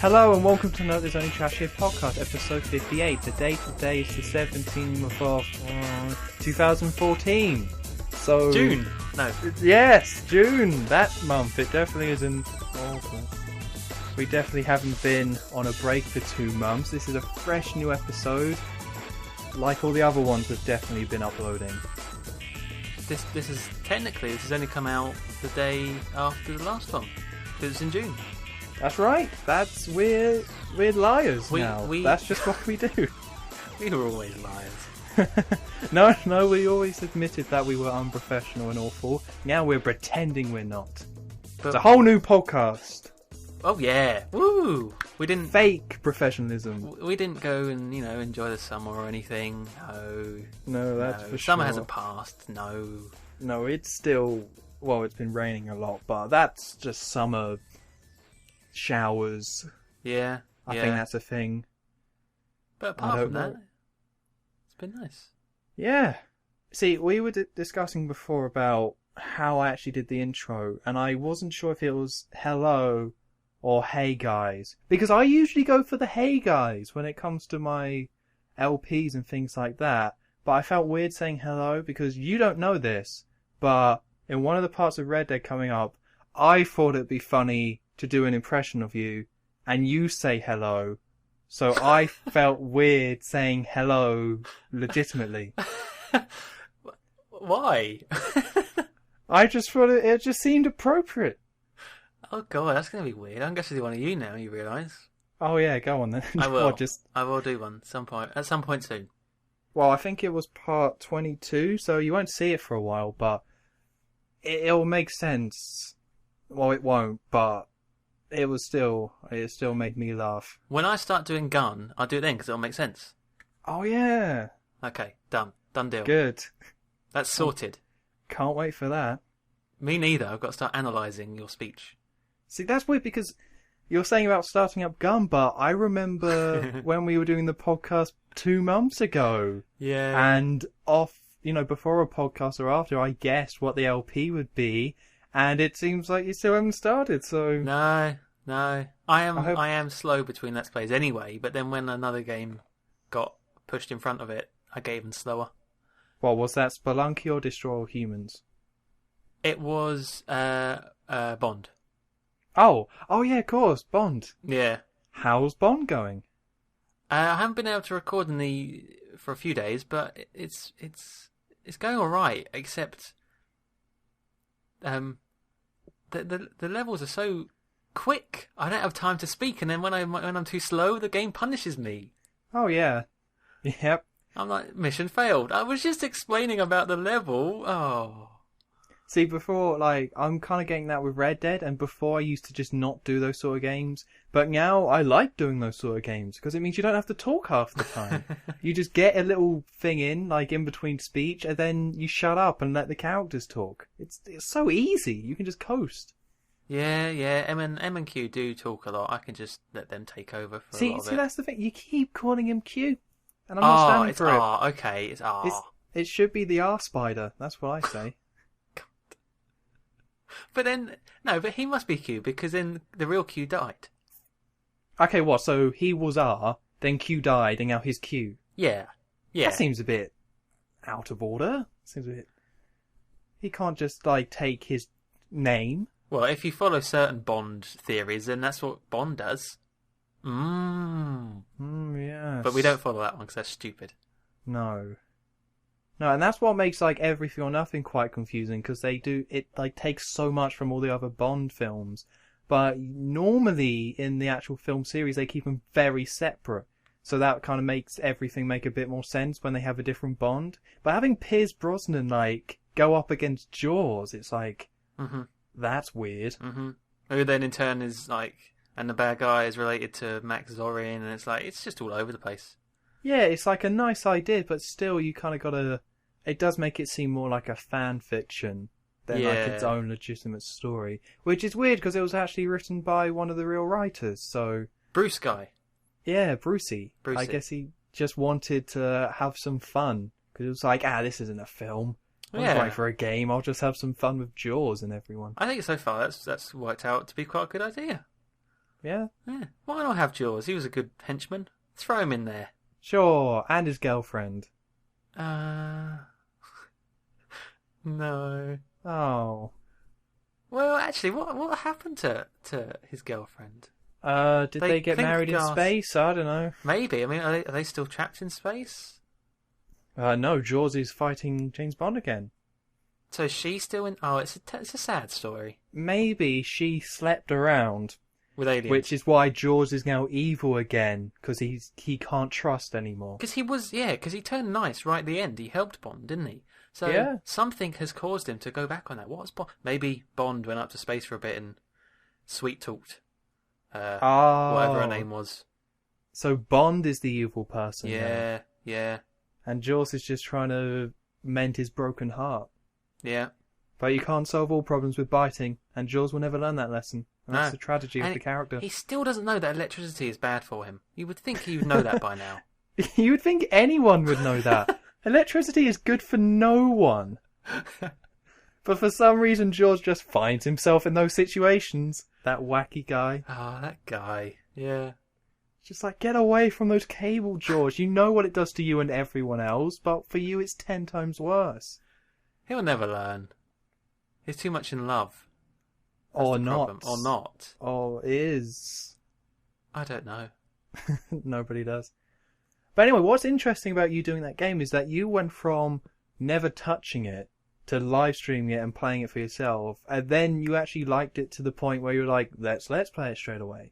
Hello and welcome to Note There's Only Trash Here podcast, episode 58. The date today is the 17th of 2014. So June. No. Yes, June. That month. It definitely isn't awful. We definitely haven't been on a break for 2 months. This is a fresh new episode. Like all the other ones we've definitely been uploading. This has only come out the day after the last one. Because it's in June. That's right. We're liars now. That's just what we do. We were always liars. No, we always admitted that we were unprofessional and awful. Now we're pretending we're not. It's a whole new podcast. Oh yeah, woo! We didn't fake professionalism. We didn't go and enjoy the summer or anything. No, that's for sure. Summer hasn't passed. No, it's still it's been raining a lot, but that's just summer showers. Yeah, I think that's a thing. But apart from that, it's been nice. Yeah. See, we were discussing before about how I actually did the intro, and I wasn't sure if it was hello or hey guys, because I usually go for the hey guys when it comes to my LPs and things like that, but I felt weird saying hello because you don't know this, but in one of the parts of Red Dead coming up, I thought it'd be funny to do an impression of you and you say hello, so I felt weird saying hello legitimately. Why? I just thought it just seemed appropriate. Oh god, that's going to be weird. I'm guessing one of you now, you realise. Oh yeah, go on then. I will. I will do one at some point soon. Well, I think it was part 22, so you won't see it for a while, but it'll make sense. Well, it won't, but it still made me laugh. When I start doing gun, I'll do it then, because it'll make sense. Oh yeah. Okay, done deal. Good. That's sorted. Can't wait for that. Me neither. I've got to start analysing your speech. See, that's weird because you're saying about starting up Gun, but I remember when we were doing the podcast 2 months ago. Yeah. And before a podcast or after, I guessed what the LP would be, and it seems like you still haven't started, so... No. I am slow between Let's Plays anyway, but then when another game got pushed in front of it, I get even slower. Well, was that Spelunky or Destroy All Humans? It was Bond. Oh yeah, of course, Bond. Yeah. How's Bond going? I haven't been able to record for a few days, but it's going all right. Except, the levels are so quick. I don't have time to speak, and then when I'm too slow, the game punishes me. Oh yeah. Yep. I'm like, mission failed. I was just explaining about the level. Oh. See, before, I'm kind of getting that with Red Dead, and before I used to just not do those sort of games, but now I like doing those sort of games, because it means you don't have to talk half the time. You just get a little thing in between speech, and then you shut up and let the characters talk. It's so easy, you can just coast. Yeah, M and Q do talk a lot. I can just let them take over for a lot of it. See, that's the thing, you keep calling him Q, and I'm not standing for it. R, okay, it's R. It should be the R spider, that's what I say. But he must be Q, because then the real Q died. Okay, what, so he was R, then Q died, and now he's Q? Yeah. That seems a bit out of order. He can't just, take his name. Well, if you follow certain Bond theories, then that's what Bond does. Yes. But we don't follow that one, because that's stupid. No, and that's what makes Everything or Nothing quite confusing, because it takes so much from all the other Bond films, but normally in the actual film series they keep them very separate, so that kind of makes everything make a bit more sense when they have a different Bond. But having Pierce Brosnan go up against Jaws, it's that's weird. Who then in turn is and the bad guy is related to Max Zorin, and it's just all over the place. Yeah, it's a nice idea, but still you kind of gotta... It does make it seem more like a fan fiction than its own legitimate story. Which is weird, because it was actually written by one of the real writers, so... Bruce guy. Yeah, Brucey. I guess he just wanted to have some fun. Because it was this isn't a film. I'm going for a game, I'll just have some fun with Jaws and everyone. I think so far that's worked out to be quite a good idea. Yeah. Yeah. Why not have Jaws? He was a good henchman. Throw him in there. Sure, and his girlfriend. No. Oh. Well, actually, what happened to his girlfriend? Did they get married in space? I don't know. Maybe. I mean, are they still trapped in space? No, Jaws is fighting James Bond again. So she's still in... Oh, it's a sad story. Maybe she slept around. With aliens. Which is why Jaws is now evil again, because he can't trust anymore. Because he turned nice right at the end. He helped Bond, didn't he? So yeah. Something has caused him to go back on that. What's Bond? Maybe Bond went up to space for a bit and sweet-talked whatever her name was. So Bond is the evil person Yeah, now. yeah. And Jaws is just trying to mend his broken heart. Yeah. But you can't solve all problems with biting, and Jaws will never learn that lesson. And that's the tragedy of the character. He still doesn't know that electricity is bad for him. You would think he would know that by now. You would think anyone would know that. Electricity is good for no one. But for some reason, Jaws just finds himself in those situations. That wacky guy. Oh, that guy. Yeah. Just like, get away from those cables, George. You know what it does to you and everyone else, but for you it's 10 times worse. He'll never learn. He's too much in love. That's Or the not. problem. Or not. Or is. I don't know. Nobody does. But anyway, what's interesting about you doing that game is that you went from never touching it to live streaming it and playing it for yourself, and then you actually liked it to the point where you're like, let's play it straight away.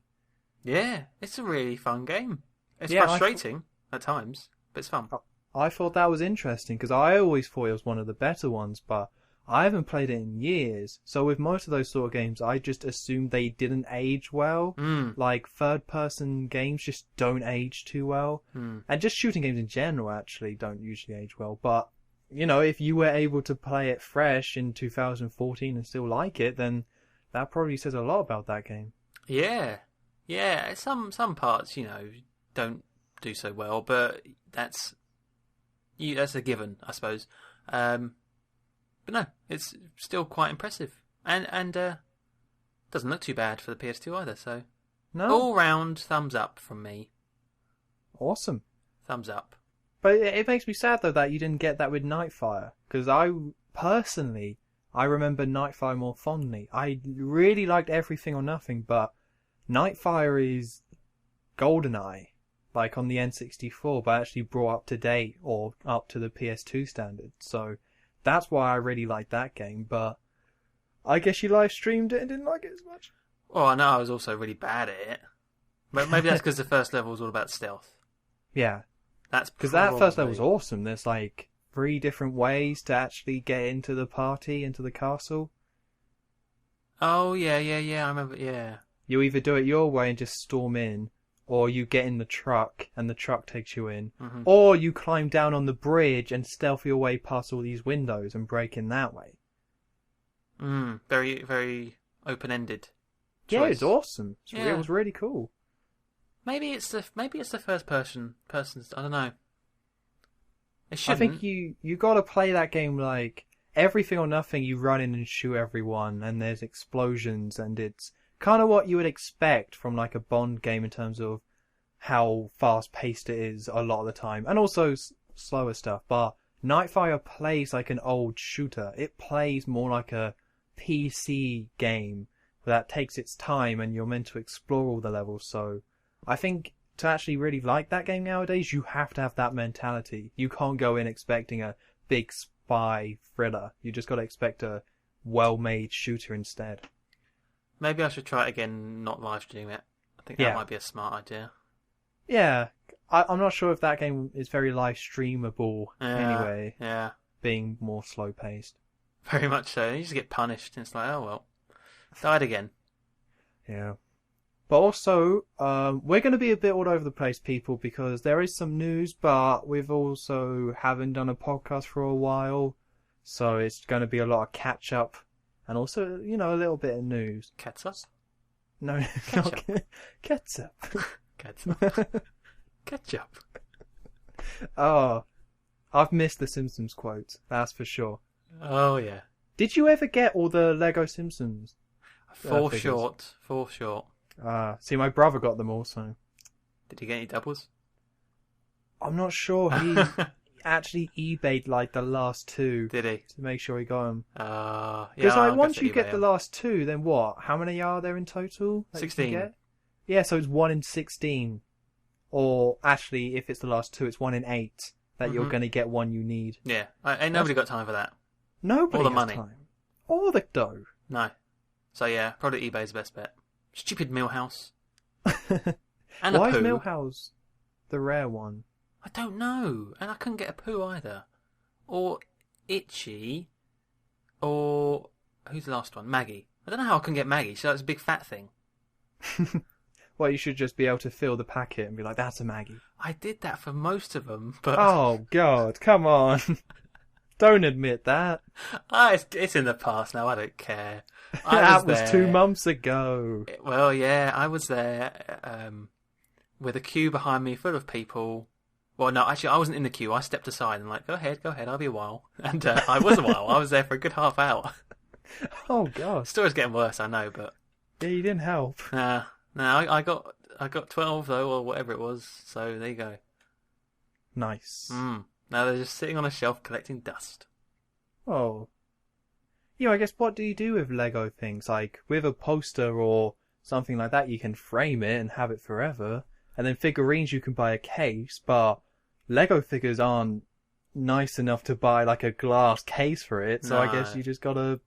Yeah, it's a really fun game. It's Yeah, frustrating at times, but it's fun. I thought that was interesting because I always thought it was one of the better ones, but I haven't played it in years. So with most of those sort of games, I just assumed they didn't age well. Like third-person games just don't age too well. And just shooting games in general actually don't usually age well. But, you know, if you were able to play it fresh in 2014 and still like it, then that probably says a lot about that game. Yeah. Yeah, some parts, you know, don't do so well, but that's a given, I suppose. But no, it's still quite impressive, and doesn't look too bad for the PS2 either. So, no, all round thumbs up from me. Awesome, thumbs up. But it makes me sad though that you didn't get that with Nightfire, because I remember Nightfire more fondly. I really liked Everything or Nothing, but Nightfire is GoldenEye, like on the N64, but actually brought up to date or up to the PS2 standard. So that's why I really liked that game, but I guess you live streamed it and didn't like it as much. Well, I know I was also really bad at it. But maybe that's because the first level was all about stealth. Yeah. That's because that first level was awesome. There's like 3 different ways to actually get into the party, into the castle. Oh, yeah, I remember, yeah. You either do it your way and just storm in, or you get in the truck and the truck takes you in, or you climb down on the bridge and stealth your way past all these windows and break in that way. Very, very open-ended choice. Yeah, it's awesome. It was really cool. Maybe it's the first person's. I don't know. It shouldn't. I think you got to play that game like Everything or Nothing. You run in and shoot everyone, and there's explosions, and it's kind of what you would expect from like a Bond game in terms of how fast-paced it is a lot of the time, and also slower stuff. But Nightfire plays like an old shooter. It plays more like a PC game that takes its time, and you're meant to explore all the levels. So I think to actually really like that game nowadays, you have to have that mentality. You can't go in expecting a big spy thriller. You just got to expect a well-made shooter instead. Maybe I should try it again, not live stream it. I think that might be a smart idea. Yeah, I'm not sure if that game is very live streamable anyway. Yeah. Being more slow paced. Very much so. You just get punished, and it's like, oh well. Died again. Yeah. But also, we're going to be a bit all over the place, people, because there is some news, but we've also haven't done a podcast for a while, so it's going to be a lot of catch up, and also, you know, a little bit of news. Ketchup? No, not ketchup. Ketchup. Ketchup. Oh, I've missed the Simpsons quotes, that's for sure. Oh, yeah. Did you ever get all the Lego Simpsons? 4 short. See, my brother got them also. Did he get any doubles? I'm not sure. He actually eBayed like the last two. Did he? To make sure he got them. Yeah. Because I'll once guess you get eBay the 'em. last two, then what? How many are there in total? that you can 16. get? Yeah, so it's 1 in 16. Or actually, if it's the last two, it's 1 in 8 that you're going to get one you need. Yeah. Ain't nobody got time for that. Nobody All the has money. time. Or the dough. No. So yeah, probably eBay's the best bet. Stupid Millhouse. And Why a is poo. Millhouse the rare one? I don't know. And I couldn't get a poo either. Or Itchy. Or... Who's the last one? Maggie. I don't know how I couldn't get Maggie. She's like this big fat thing. Well, you should just be able to fill the packet and be like, that's a Maggie. I did that for most of them, but... Oh, God, come on. Don't admit that. It's in the past now, I don't care. That was 2 months ago. Well, yeah, I was there with a queue behind me full of people. Well, no, actually, I wasn't in the queue. I stepped aside and like, go ahead, I'll be a while. And I was a while. I was there for a good half hour. Oh, God. Story's getting worse, I know, but... Yeah, you didn't help. No, I got 12, though, or whatever it was, so there you go. Nice. Now they're just sitting on a shelf collecting dust. Oh. Yeah, I guess what do you do with Lego things? Like, with a poster or something like that, you can frame it and have it forever. And then figurines, you can buy a case, but Lego figures aren't nice enough to buy, like, a glass case for it. So I guess you just gotta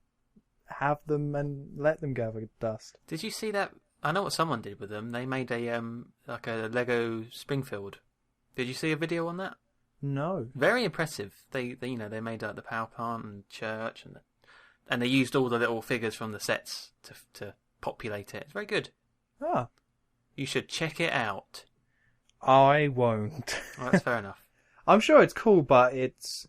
have them and let them gather dust. Did you see that? I know what someone did with them. They made a like a Lego Springfield. Did you see a video on that? No. Very impressive. They made like the power plant and church and they used all the little figures from the sets to populate it. It's very good. Ah. You should check it out. I won't. Well, that's fair enough. I'm sure it's cool, but it's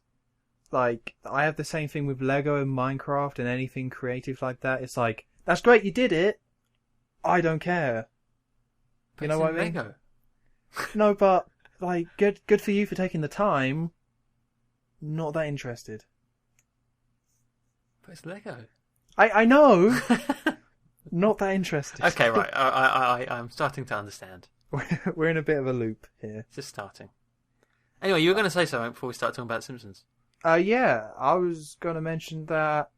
like I have the same thing with Lego and Minecraft and anything creative like that. It's like, that's great, you did it. I don't care. But You know what I mean? Lego. No, but like, good for you for taking the time. Not that interested. But it's Lego. I know. Not that interested. Okay, right. I'm starting to understand. We're in a bit of a loop here. Just starting. Anyway, you were going to say something before we start talking about Simpsons. Yeah, I was going to mention that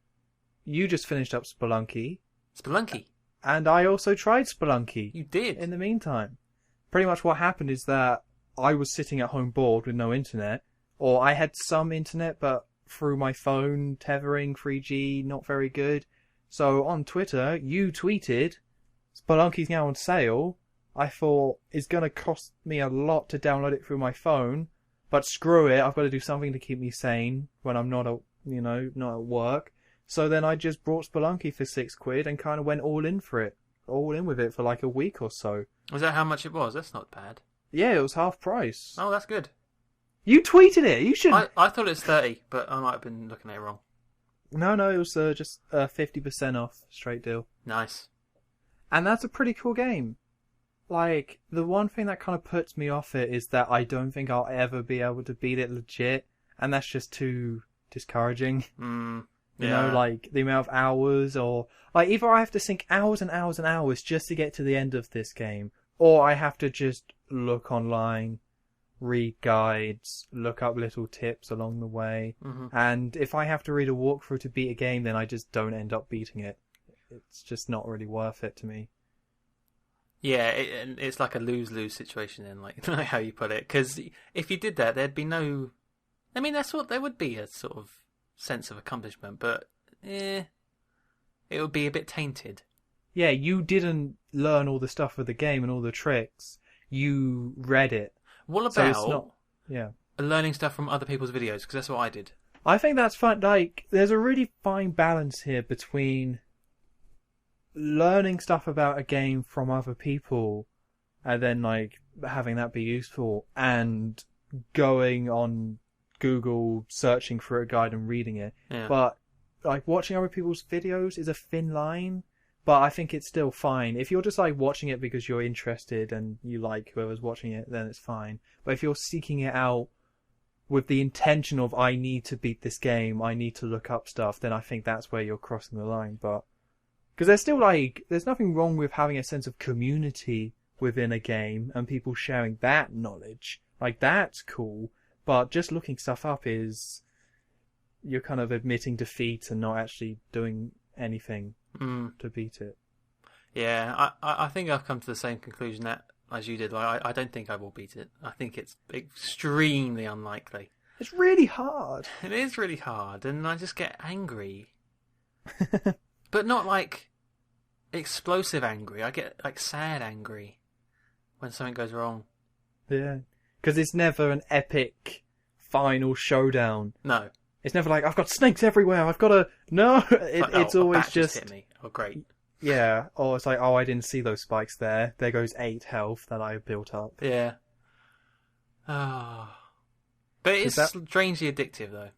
you just finished up Spelunky. Spelunky. And I also tried Spelunky. You did? In the meantime. Pretty much what happened is that I was sitting at home bored with no internet. Or I had some internet, but through my phone, tethering, 3G, not very good. So on Twitter, you tweeted, Spelunky's now on sale. I thought, it's going to cost me a lot to download it through my phone. But screw it, I've got to do something to keep me sane when I'm not at work. So then I just brought Spelunky for £6 and kind of went all in with it for like a week or so. Was that how much it was? That's not bad. Yeah, it was half price. Oh, that's good. You tweeted it. You should. I thought it was 30, but I might have been looking at it wrong. No, it was just 50% off, straight deal. Nice. And that's a pretty cool game. Like, the one thing that kind of puts me off it is that I don't think I'll ever be able to beat it legit, and that's just too discouraging. Yeah. You know, like, the amount of hours, or... Like, either I have to sink hours and hours and hours just to get to the end of this game, or I have to just look online, read guides, look up little tips along the way, and if I have to read a walkthrough to beat a game, then I just don't end up beating it. It's just not really worth it to me. Yeah, it's like a lose-lose situation then, like how you put it. Because if you did that, there'd be no... I mean, there would be a sort of sense of accomplishment, but it would be a bit tainted. Yeah, you didn't learn all the stuff of the game and all the tricks. You read it. What about so it's not, learning stuff from other people's videos? Because that's what I did. I think that's fine. Like, there's a really fine balance here between learning stuff about a game from other people and then, like, having that be useful and going on Google, searching for a guide and reading it. Yeah. But, like, watching other people's videos is a thin line, but I think it's still fine. If you're just, like, watching it because you're interested and you like whoever's watching it, then it's fine. But if you're seeking it out with the intention of, I need to beat this game, I need to look up stuff, then I think that's where you're crossing the line. But Because there's still like, there's nothing wrong with having a sense of community within a game and people sharing that knowledge. Like, that's cool. But just looking stuff up is, you're kind of admitting defeat and not actually doing anything to beat it. Yeah, I think I've come to the same conclusion that as you did. Like, I don't think I will beat it. I think it's extremely unlikely. It's really hard. It is really hard, and I just get angry. But not like explosive angry. I get like sad angry when something goes wrong. Yeah. Because it's never an epic final showdown. No. It's never like, I've got snakes everywhere, I've got to... No! It's always a bat just... hit me. Oh, great. Yeah. Or it's like, oh, I didn't see those spikes there. There goes 8 health that I built up. Yeah. Oh. But it's strangely addictive, though.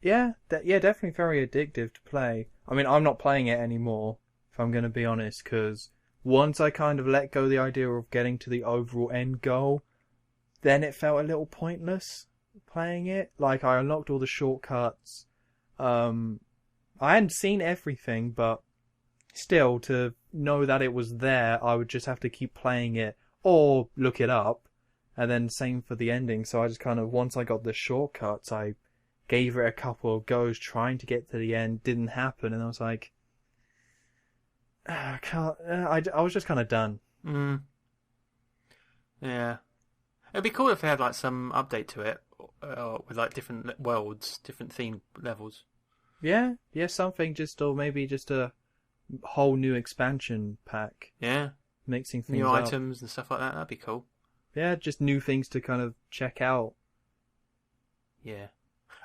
Yeah, definitely very addictive to play. I mean, I'm not playing it anymore, if I'm going to be honest, because once I kind of let go the idea of getting to the overall end goal, then it felt a little pointless playing it. Like, I unlocked all the shortcuts. I hadn't seen everything, but still, to know that it was there, I would just have to keep playing it or look it up. And then same for the ending. So I just kind of, once I got the shortcuts, I gave it a couple of goes trying to get to the end. Didn't happen. And I was like, I can't. I was just kind of done. Yeah. It'd be cool if they had like some update to it with like different worlds, different themed levels. Yeah, something just, or maybe just a whole new expansion pack. Yeah. Mixing things new up. items and stuff like that. That'd be cool. Yeah, just new things to kind of check out. Yeah.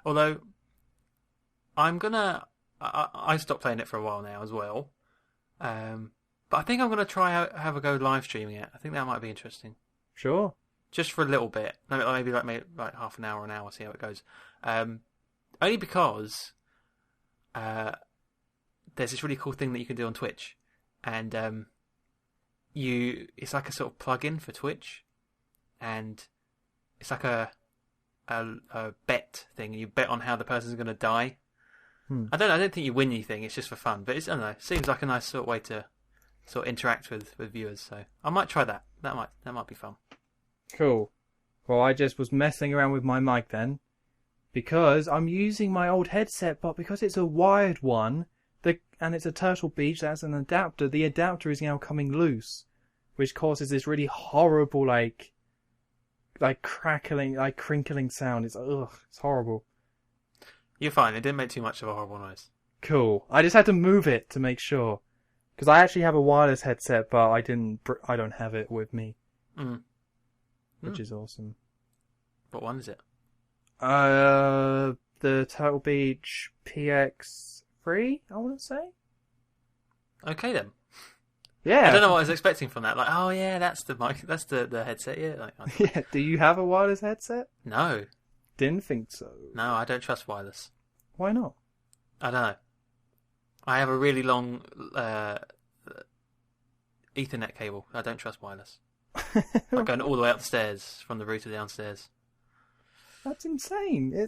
Although, I stopped playing it for a while now as well. But I think I'm gonna try have a go live streaming it. I think that might be interesting. Sure. Maybe for a little bit. Maybe like half an hour, see how it goes. Only because there's this really cool thing that you can do on Twitch, and it's like a sort of plug-in for Twitch, and it's like a bet thing. You bet on how the person's going to die. I don't think you win anything. It's just for fun. But I don't know. It seems like a nice sort of way to sort of interact with viewers. So I might try that. That might be fun. Cool. Well, I just was messing around with my mic then, because I'm using my old headset, but because it's a wired one, and it's a Turtle Beach, that's an adapter. The adapter is now coming loose, which causes this really horrible like crackling, like crinkling sound. It's horrible. You're fine. It didn't make too much of a horrible noise. Cool. I just had to move it to make sure, because I actually have a wireless headset, but I don't have it with me, which is awesome. What one is it? The Turtle Beach PX3, I want to say. Okay then. Yeah. I don't know what I was expecting from that. Like, oh yeah, that's the mic, that's the headset. Yeah. Yeah. Do you have a wireless headset? No. Didn't think so. No, I don't trust wireless. Why not? I don't know. I have a really long Ethernet cable. I don't trust wireless. I'm going all the way up the stairs from the router downstairs. That's insane.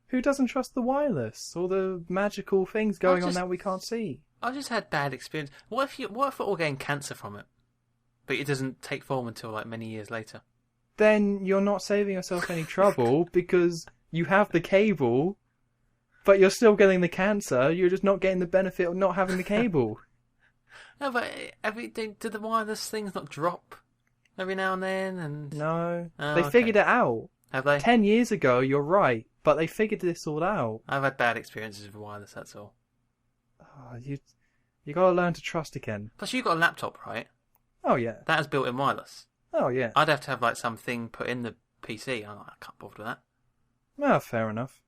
Who doesn't trust the wireless? All the magical things going on that we can't see. I've just had bad experience. What if we're all getting cancer from it, but it doesn't take form until like many years later? Then you're not saving yourself any trouble because you have the cable, but you're still getting the cancer. You're just not getting the benefit of not having the cable. No, but do the wireless things not drop every now and then? And no, they figured it out. Have they? 10 years ago, you're right, but they figured this all out. I've had bad experiences with wireless. That's all. Oh, you got to learn to trust again. Plus, you got a laptop, right? Oh yeah. That has built-in wireless. Oh yeah. I'd have to have like something put in the PC. I can't bother with that. Well, fair enough.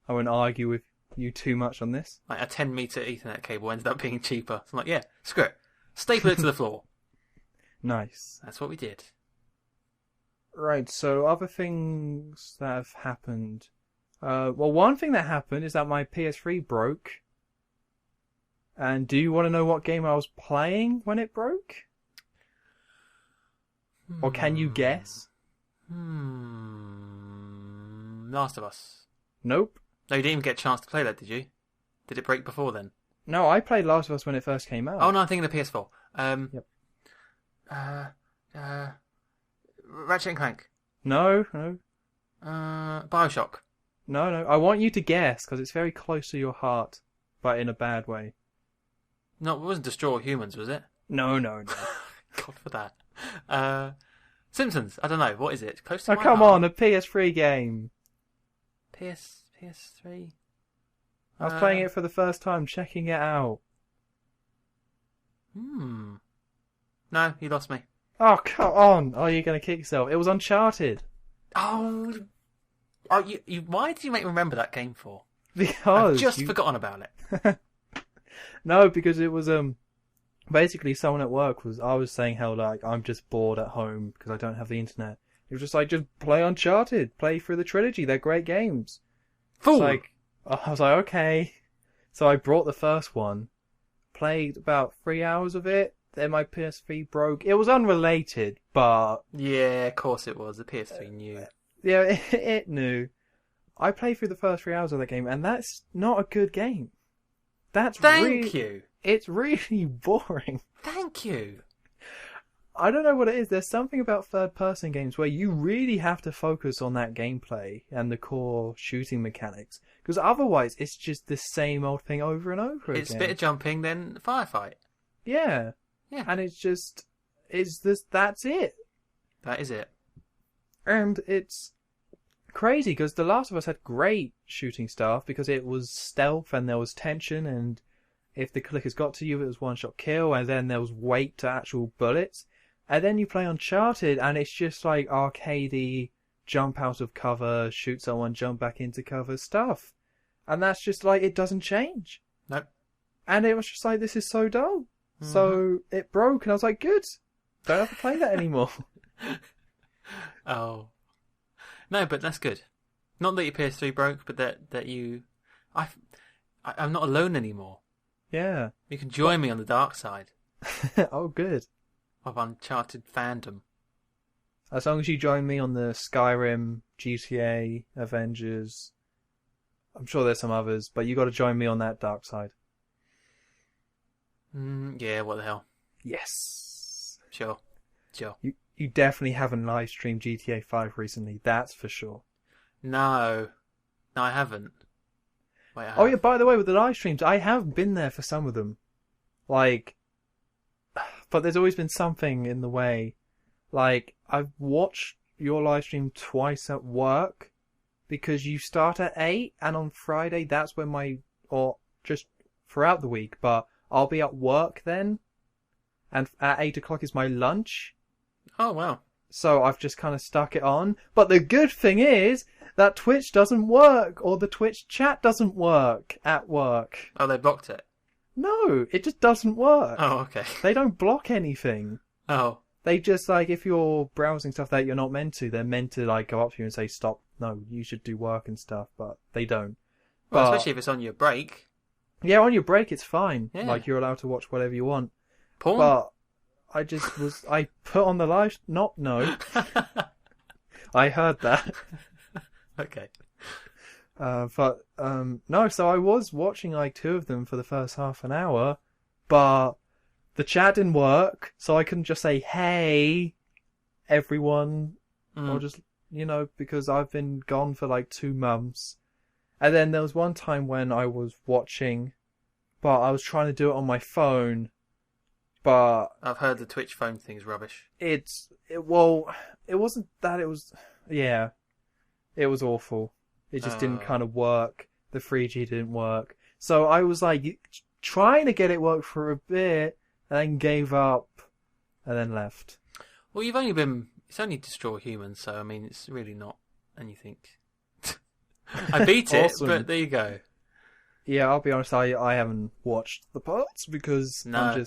I won't argue with you too much on this. Like a 10-meter Ethernet cable ended up being cheaper. So I'm like, yeah, screw it. Staple it to the floor. Nice. That's what we did. Right, so other things that have happened. Well, one thing that happened is that my PS3 broke. And do you want to know what game I was playing when it broke? Or can you guess? Last of Us. Nope. No, you didn't even get a chance to play that, did you? Did it break before then? No, I played Last of Us when it first came out. Oh no, I'm thinking of PS4. Yep. Ratchet and Clank. No. Bioshock. No. I want you to guess, because it's very close to your heart, but in a bad way. No, it wasn't Destroy All Humans, was it? No. God for that. Simpsons. I don't know. What is it? Close to Oh, my come heart. on, a PS3 game. PS3. I was playing it for the first time, checking it out. No, you lost me. Oh, come on. Oh, you're going to kick yourself. It was Uncharted. Oh, you. Why did you make me remember that game for? Because I've just forgotten about it. No, because it was basically someone at work I was saying how like I'm just bored at home because I don't have the internet. It was just like, just play Uncharted, play through the trilogy. They're great games. Fool. I was like, okay. So I brought the first one, played about 3 hours of it. Then my PS3 broke. It was unrelated, but Yeah, of course it was. The PS3 knew. yeah, it knew. I played through the first 3 hours of that game, and that's not a good game. Thank you. It's really boring. Thank you. I don't know what it is. There's something about third-person games where you really have to focus on that gameplay and the core shooting mechanics, because otherwise it's just the same old thing over and over again. It's a bit of jumping, then firefight. Yeah. And that's it. That is it. And it's crazy because The Last of Us had great shooting stuff because it was stealth and there was tension, and if the clickers got to you, it was one-shot kill, and then there was weight to actual bullets. And then you play Uncharted, and it's just like arcadey, jump out of cover, shoot someone, jump back into cover stuff. And that's just like, it doesn't change. Nope. And it was just like, this is so dull. Mm-hmm. So it broke, and I was like, good. Don't have to play that anymore. Oh. No, but that's good. Not that your PS3 broke, but that you... I'm not alone anymore. Yeah. You can join me on the dark side. Oh, good. Of Uncharted fandom. As long as you join me on the Skyrim, GTA, Avengers... I'm sure there's some others, but you got to join me on that dark side. Yeah, what the hell. Yes. Sure. You definitely haven't live streamed GTA 5 recently, that's for sure. No, I haven't. Wait, I have. Oh yeah, by the way, with the live streams, I have been there for some of them. Like, but there's always been something in the way. Like, I've watched your live stream twice at work, because you start at 8, and on Friday, that's when or just throughout the week, but I'll be at work then, and at 8 o'clock is my lunch. Oh, wow. So I've just kind of stuck it on. But the good thing is that Twitch doesn't work, or the Twitch chat doesn't work at work. Oh, they blocked it? No, it just doesn't work. Oh, okay. They don't block anything. Oh. They just, like, if you're browsing stuff that you're not meant to, they're meant to, like, go up to you and say, stop, no, you should do work and stuff, but they don't. Well, especially if it's on your break. Yeah, on your break it's fine. Yeah. Like, you're allowed to watch whatever you want. Porn? But I put on the live... No. I heard that. Okay. No, so I was watching, like, 2 of them for the first half an hour, but the chat didn't work, so I couldn't just say, hey, everyone, or just, because I've been gone for, like, 2 months. And then there was one time when I was watching, but I was trying to do it on my phone, but... I've heard the Twitch phone thing's rubbish. It wasn't that, it was... Yeah. It was awful. It just didn't kind of work. The 3G didn't work. So I was, like, trying to get it work for a bit, and then gave up, and then left. Well, it's only Destroy Humans, so, I mean, it's really not anything. I beat it, Awesome. but there you go. Yeah, I'll be honest, I haven't watched the parts, because No.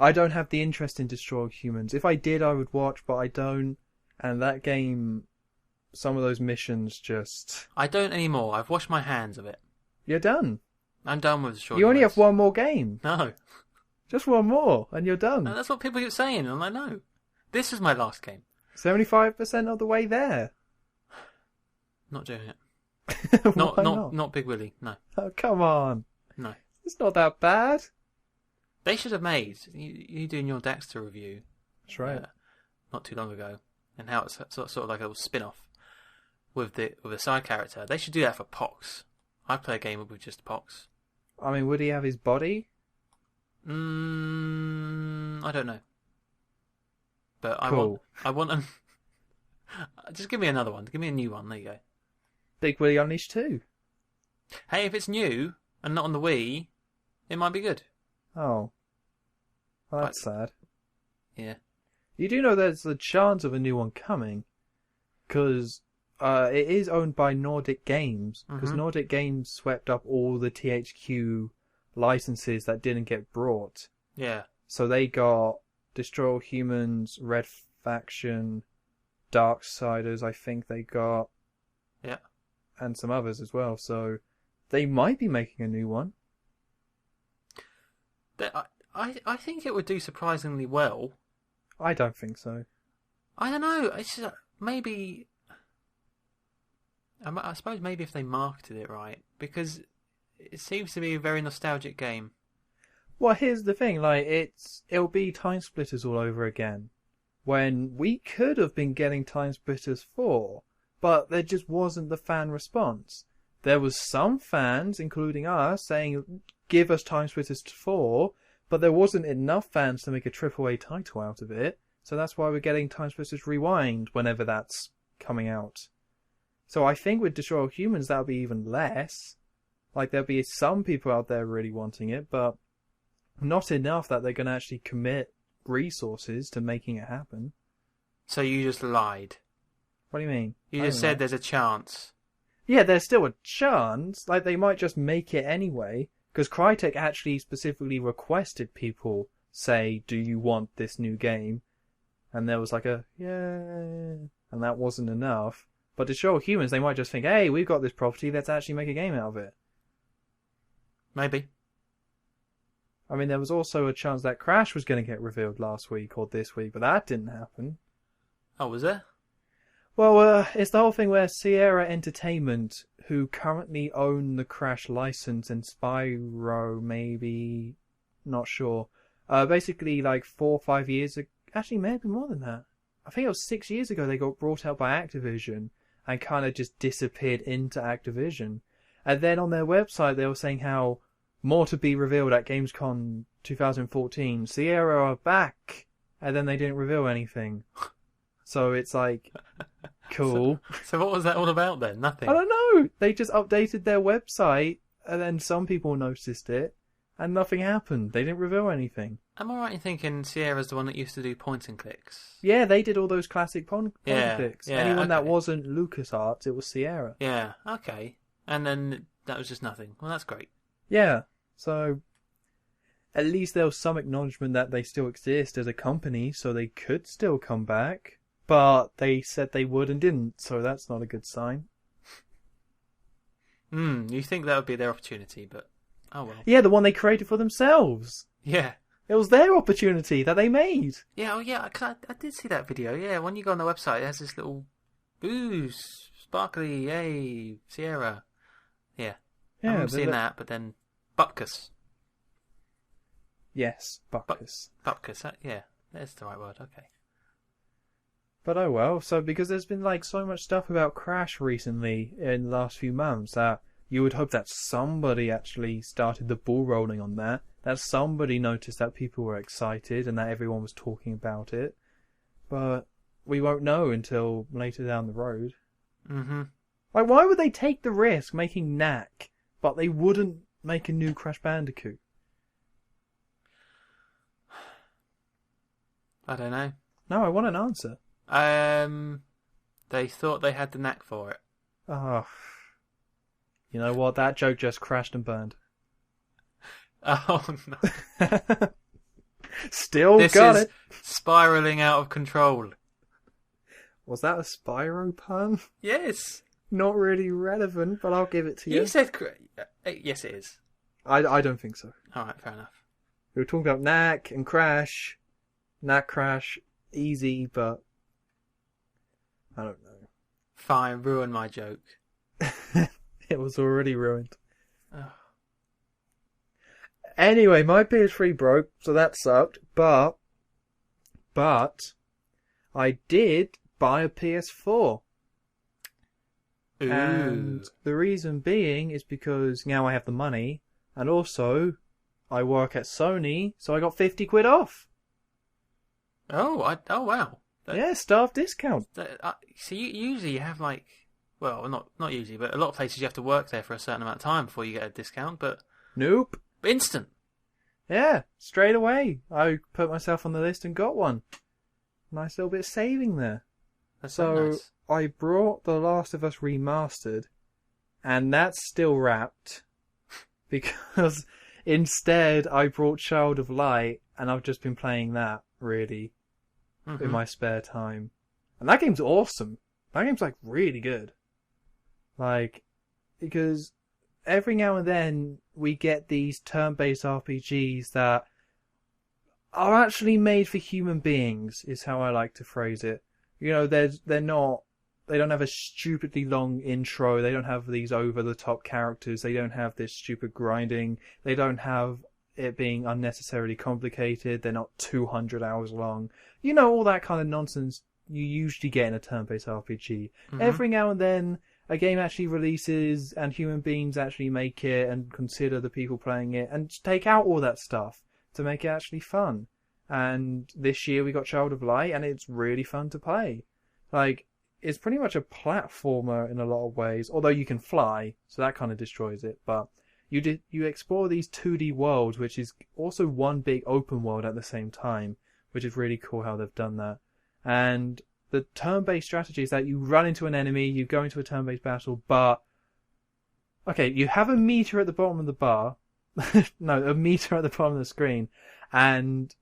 I don't have the interest in Destroy Humans. If I did, I would watch, but I don't. And that game, some of those missions just... I don't anymore. I've washed my hands of it. You're done. I'm done with Destroy You only Humans. have one more game. No. Just one more, and you're done. No, that's what people keep saying, and I'm like, no. This is my last game. 75% of the way there. Not doing it. Why not? Not Big Willie, no. Oh, come on. No. It's not that bad. They should have made you doing your Dexter review. That's right. Not too long ago, and how it's sort of like a little spin-off with a side character. They should do that for Pox. I'd play a game with just Pox. I mean, would he have his body? I don't know. But Cool. I want just give me another one. Give me a new one. There you go. Big Willy Unleashed 2. Hey, if it's new and not on the Wii, it might be good. Oh. Well, that's sad. Yeah. You do know there's a chance of a new one coming, because it is owned by Nordic Games, because Nordic Games swept up all the THQ licenses that didn't get brought. Yeah. So they got Destroy All Humans, Red Faction, Darksiders, I think they got. Yeah. And some others as well, so they might be making a new one. I think it would do surprisingly well. I don't think so. I don't know. It's just, maybe. I suppose maybe if they marketed it right, because it seems to be a very nostalgic game. Well, here's the thing: like it'll be Time Splitters all over again. When we could have been getting Time Splitters 4, but there just wasn't the fan response. There was some fans, including us, saying, "Give us Time Splitters 4." But there wasn't enough fans to make a AAA title out of it, so that's why we're getting Time Splitters Rewind whenever that's coming out. So I think with Destroy All Humans that'll be even less. Like there'll be some people out there really wanting it, but not enough that they're going to actually commit resources to making it happen. So you just lied. What do you mean? You just said there's a chance. Yeah, there's still a chance. Like they might just make it anyway. Because Crytek actually specifically requested people say, do you want this new game? And there was like a, yeah, and that wasn't enough. But to show Humans, they might just think, hey, we've got this property, let's actually make a game out of it. Maybe. I mean, there was also a chance that Crash was going to get revealed last week or this week, but that didn't happen. Oh, was there? Well, it's the whole thing where Sierra Entertainment, who currently own the Crash license and Spyro, maybe, not sure. Basically, like 4 or 5 years ago, actually maybe more than that. I think it was 6 years ago they got brought out by Activision and kind of just disappeared into Activision. And then on their website they were saying how more to be revealed at Gamescom 2014. Sierra are back! And then they didn't reveal anything. So it's like, cool. So what was that all about then? Nothing? I don't know. They just updated their website and then some people noticed it and nothing happened. They didn't reveal anything. Am I right in thinking Sierra's the one that used to do point and clicks? Yeah, they did all those classic point and clicks. Yeah, Anyone that okay. wasn't LucasArts, it was Sierra. Yeah, okay. And then that was just nothing. Well, that's great. Yeah, so at least there was some acknowledgement that they still exist as a company, so they could still come back. But they said they would and didn't, so that's not a good sign. You think that would be their opportunity, but oh well. Yeah, the one they created for themselves. Yeah. It was their opportunity that they made. Yeah, oh yeah, 'cause I did see that video. Yeah, when you go on the website, it has this little, ooh, sparkly, yay, Sierra. Yeah. I remember seeing that, but then Bupkus. Yes, Bupkus. Bupkus, yeah, that's the right word, okay. But oh well, so because there's been like so much stuff about Crash recently in the last few months that you would hope that somebody actually started the ball rolling on that somebody noticed that people were excited and that everyone was talking about it. But we won't know until later down the road. Mm-hmm. Like, why would they take the risk making Knack, but they wouldn't make a new Crash Bandicoot? I don't know. No, I want an answer. They thought they had the knack for it. Oh. You know what? That joke just crashed and burned. Oh no. Still this got is it. Spiraling out of control. Was that a Spyro pun? Yes. Not really relevant, but I'll give it to you. You said... yes, it is. I don't think so. Alright, fair enough. We were talking about Knack and Crash. Knack Crash, easy, but... I don't know. Fine, ruin my joke. It was already ruined. Oh. Anyway, my PS3 broke, so that sucked. But I did buy a PS4. Ooh. And the reason being is because now I have the money, and also I work at Sony, so I got 50 quid off. Oh wow. Yeah, staff discount. So usually you have like, well, not usually, but a lot of places you have to work there for a certain amount of time before you get a discount. But Nope. instant. Yeah, straight away. I put myself on the list and got one. Nice little bit of saving there. That's So so nice. I brought The Last of Us Remastered, and that's still wrapped because instead I brought Child of Light, and I've just been playing that really in my spare time. And that game's awesome. That game's like really good. Like, because every now and then we get these turn-based RPGs that are actually made for human beings, is how I like to phrase it. You know, they don't have a stupidly long intro, they don't have these over-the-top characters, they don't have this stupid grinding, they don't have it being unnecessarily complicated, they're not 200 hours long. You know, all that kind of nonsense you usually get in a turn-based RPG. Every now and then, a game actually releases and human beings actually make it and consider the people playing it and take out all that stuff to make it actually fun. And this year we got Child of Light, and it's really fun to play. Like, it's pretty much a platformer in a lot of ways, although you can fly, so that kind of destroys it. But you explore these 2D worlds, which is also one big open world at the same time, which is really cool how they've done that. And the turn-based strategy is that you run into an enemy, you go into a turn-based battle, but okay, you have a meter at the bottom of the bar, no, a meter at the bottom of the screen, and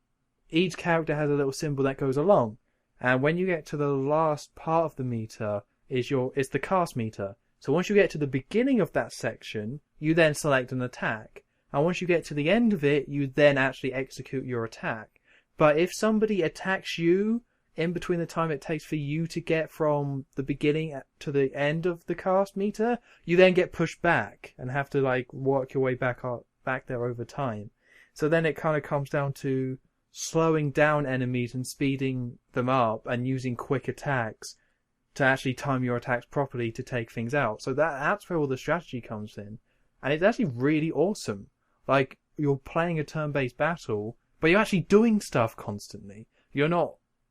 each character has a little symbol that goes along. And when you get to the last part of the meter, it's the cast meter. So once you get to the beginning of that section, you then select an attack. And once you get to the end of it, you then actually execute your attack. But if somebody attacks you in between the time it takes for you to get from the beginning to the end of the cast meter, you then get pushed back and have to like work your way back there over time. So then it kind of comes down to slowing down enemies and speeding them up and using quick attacks to actually time your attacks properly to take things out. So that's where all the strategy comes in. And it's actually really awesome. Like, you're playing a turn-based battle, but you're actually doing stuff constantly. You're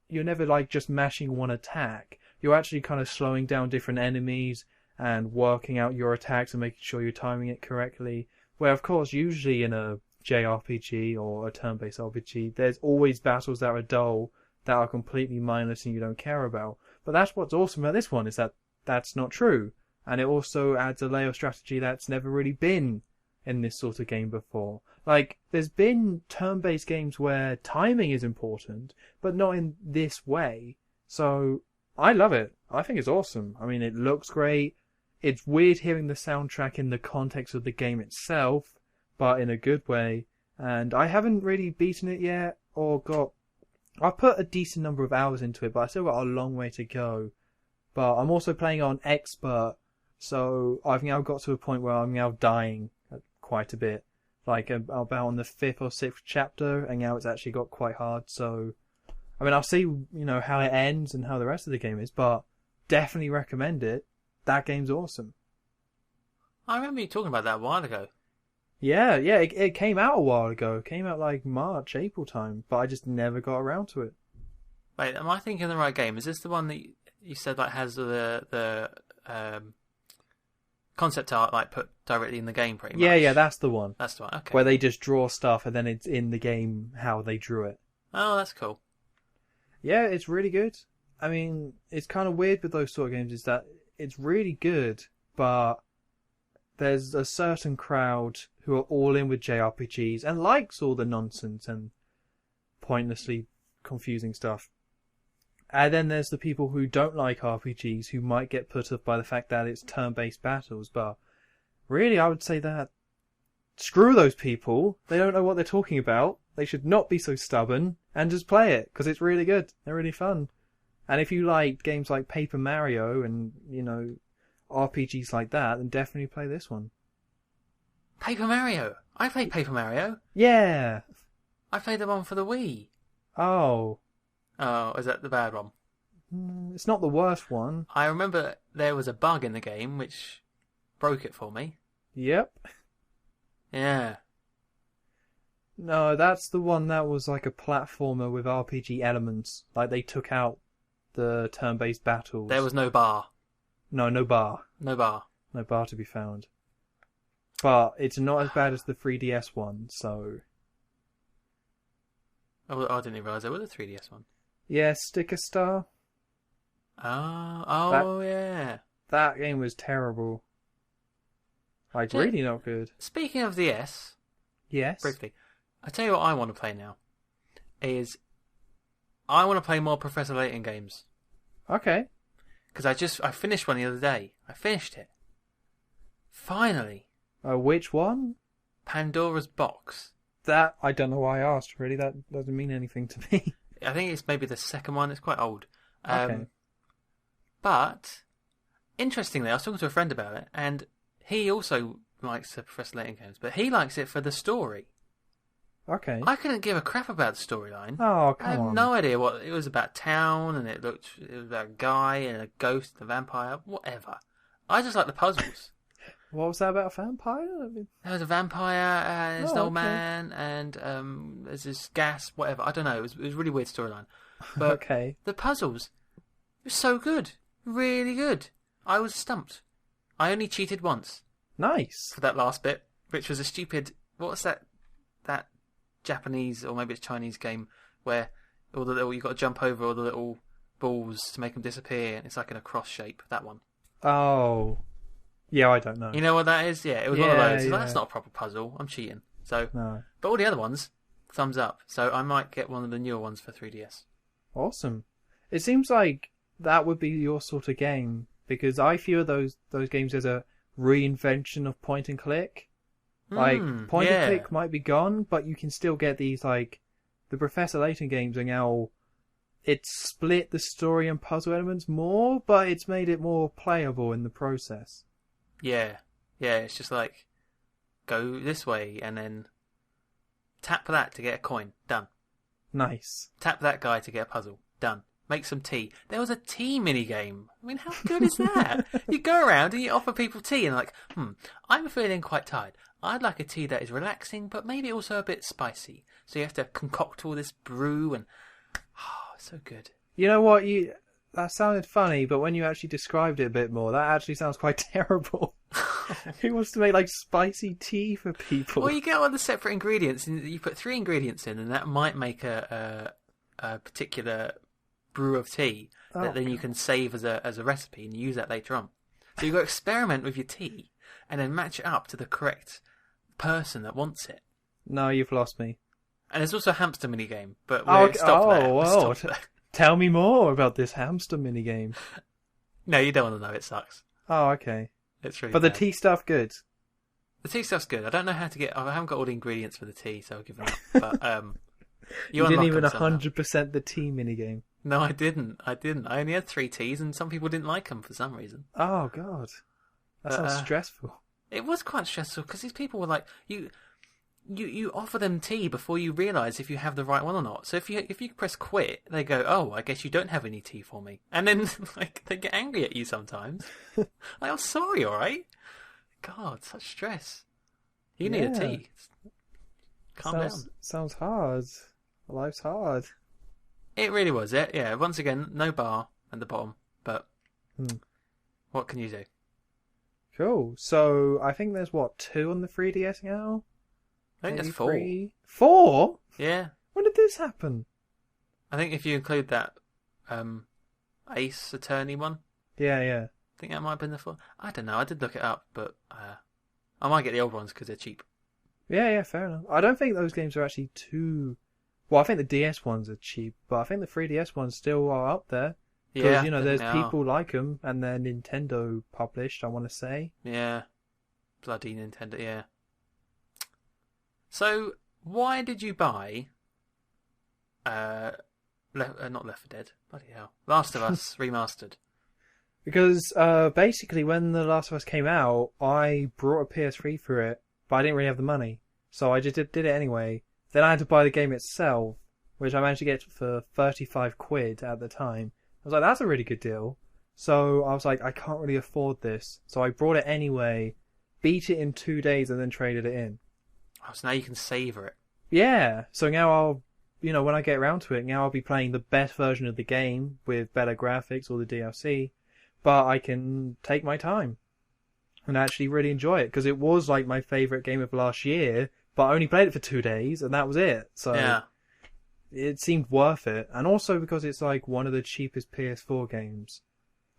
never like just mashing one attack. You're actually kind of slowing down different enemies and working out your attacks and making sure you're timing it correctly. Where, of course, usually in a JRPG or a turn-based RPG, there's always battles that are dull, that are completely mindless and you don't care about. But that's what's awesome about this one, is that that's not true. And it also adds a layer of strategy that's never really been in this sort of game before. Like, there's been turn-based games where timing is important, but not in this way. So, I love it. I think it's awesome. I mean, it looks great. It's weird hearing the soundtrack in the context of the game itself, but in a good way. And I haven't really beaten it yet, I've put a decent number of hours into it, but I still got a long way to go. But I'm also playing on expert, so I've now got to a point where I'm now dying quite a bit. Like, about on the 5th or 6th chapter, and now it's actually got quite hard, so... I mean, I'll see, how it ends and how the rest of the game is, but definitely recommend it. That game's awesome. I remember you talking about that a while ago. Yeah, it came out a while ago. It came out like March, April time, but I just never got around to it. Wait, am I thinking of the right game? Is this the one that you said like has the concept art like put directly in the game pretty much? Yeah, that's the one. That's the one, okay. Where they just draw stuff and then it's in the game how they drew it. Oh, that's cool. Yeah, it's really good. I mean, it's kind of weird with those sort of games is that it's really good, but there's a certain crowd who are all in with JRPGs and likes all the nonsense and pointlessly confusing stuff. And then there's the people who don't like RPGs who might get put off by the fact that it's turn-based battles. But really, I would say that screw those people. They don't know what they're talking about. They should not be so stubborn and just play it because it's really good. They're really fun. And if you like games like Paper Mario and, RPGs like that, then definitely play this one. Paper Mario. I played Paper Mario. Yeah. I played the one for the Wii. Oh. Oh, is that the bad one? It's not the worst one. I remember there was a bug in the game which broke it for me. Yep. Yeah. No, that's the one that was like a platformer with RPG elements. Like they took out the turn-based battles. There was no bar. No bar. No bar. No bar to be found. But it's not as bad as the 3DS one, so... Oh, I didn't even realise there was a 3DS one. Yeah, Sticker Star. Yeah. That game was terrible. Like, really not good. Speaking of the S... Yes? Briefly. I tell you what I want to play now. I want to play more Professor Layton games. Okay. Because I finished one the other day. I finished it. Finally. Which one? Pandora's Box. That, I don't know why I asked, really. That doesn't mean anything to me. I think it's maybe the second one. It's quite old. Okay. But, interestingly, I was talking to a friend about it, and he also likes the Professor Layton games, but he likes it for the story. Okay. I couldn't give a crap about the storyline. Oh, come on. I have no idea what it was about. Town, and it was about a guy and a ghost, and a vampire, whatever. I just like the puzzles. What was that about a vampire? There was a vampire and there's an old okay. man and there's this gas, whatever. I don't know. It was a really weird storyline. But okay. the puzzles were so good, really good. I was stumped. I only cheated once Nice. for that last bit, which was a stupid. What's that Japanese or maybe it's Chinese game where all the little you got to jump over all the little balls to make them disappear, and it's like in a cross shape. That one. Oh. Yeah, I don't know. You know what that is? Yeah, it was one of those. Yeah. That's not a proper puzzle. I'm cheating. So, No. but all the other ones, thumbs up. So I might get one of the newer ones for 3DS. Awesome. It seems like that would be your sort of game, because I feel those games as a reinvention of point and click. Like, point and click might be gone, but you can still get these, like, the Professor Layton games are now, it's split the story and puzzle elements more, but it's made it more playable in the process. Yeah, it's just like, go this way and then tap that to get a coin. Done. Nice. Tap that guy to get a puzzle. Done. Make some tea. There was a tea minigame. I mean, how good is that? You go around and you offer people tea and like, I'm feeling quite tired. I'd like a tea that is relaxing, but maybe also a bit spicy. So you have to concoct all this brew and... Oh, so good. You know what? That sounded funny, but when you actually described it a bit more, that actually sounds quite terrible. Who wants to make, like, spicy tea for people? Well, you get all the separate ingredients, and you put 3 ingredients in, and that might make a particular brew of tea that then you can save as a recipe and use that later on. So you've got to experiment with your tea, and then match it up to the correct person that wants it. No, you've lost me. And there's also a hamster minigame, but we'll stop there. Well, tell me more about this hamster minigame. No, you don't want to know. It sucks. Oh, okay. It's really But the bad. tea stuff, good. The tea stuff's good. I don't know how to get... I haven't got all the ingredients for the tea, so I'll give it up. But you didn't even unlock them 100% the tea minigame. No, I didn't. I only had 3 teas, and some people didn't like them for some reason. Oh, God. That sounds stressful. It was quite stressful, because these people were like... You offer them tea before you realise if you have the right one or not. So if you press quit, they go, oh, I guess you don't have any tea for me. And then like they get angry at you sometimes. I'm sorry, alright? God, such stress. You need a tea. Calm down. Sounds hard. Life's hard. It really was. Yeah, once again, no bar at the bottom. But what can you do? Cool. So I think there's, 2 on the 3DS now? I think Maybe there's 4. 3? 4? Yeah. When did this happen? I think if you include that Ace Attorney one. Yeah. I think that might have been the 4. I don't know. I did look it up, but I might get the old ones because they're cheap. Yeah, fair enough. I don't think those games are actually too... Well, I think the DS ones are cheap, but I think the 3DS ones still are up there. Because, there's people like them, and they're Nintendo published, I want to say. Yeah. Bloody Nintendo, yeah. So, why did you buy... not Left 4 Dead, bloody hell. Last of Us Remastered. Because, basically, when The Last of Us came out, I brought a PS3 for it, but I didn't really have the money. So I just did it anyway. Then I had to buy the game itself, which I managed to get for 35 quid at the time. I was like, that's a really good deal. So I was like, I can't really afford this. So I brought it anyway, beat it in 2 days, and then traded it in. Oh, so now you can savour it. Yeah, so now I'll, when I get around to it, now I'll be playing the best version of the game with better graphics or the DLC, but I can take my time and actually really enjoy it, because it was like my favourite game of last year, but I only played it for 2 days, and that was it. So Yeah. it seemed worth it, and also because it's like one of the cheapest PS4 games.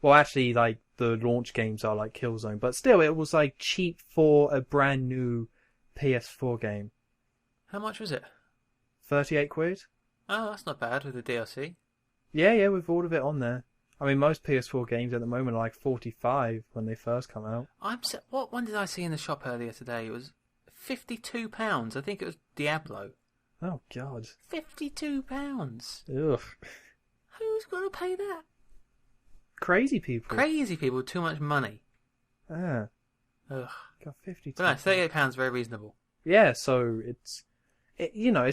Well, actually, like the launch games are like Killzone, but still, it was like cheap for a brand new PS4 game. How much was it? 38 quid? Oh, that's not bad with the DLC. Yeah, with all of it on there. I mean, most PS4 games at the moment are like 45 when they first come out. What one did I see in the shop earlier today? It was £52. I think it was Diablo. Oh, God. £52. Ugh. Who's going to pay that? Crazy people. Crazy people with too much money. Ah. Ugh. God, 52. But no, £38 very reasonable. Yeah, so it's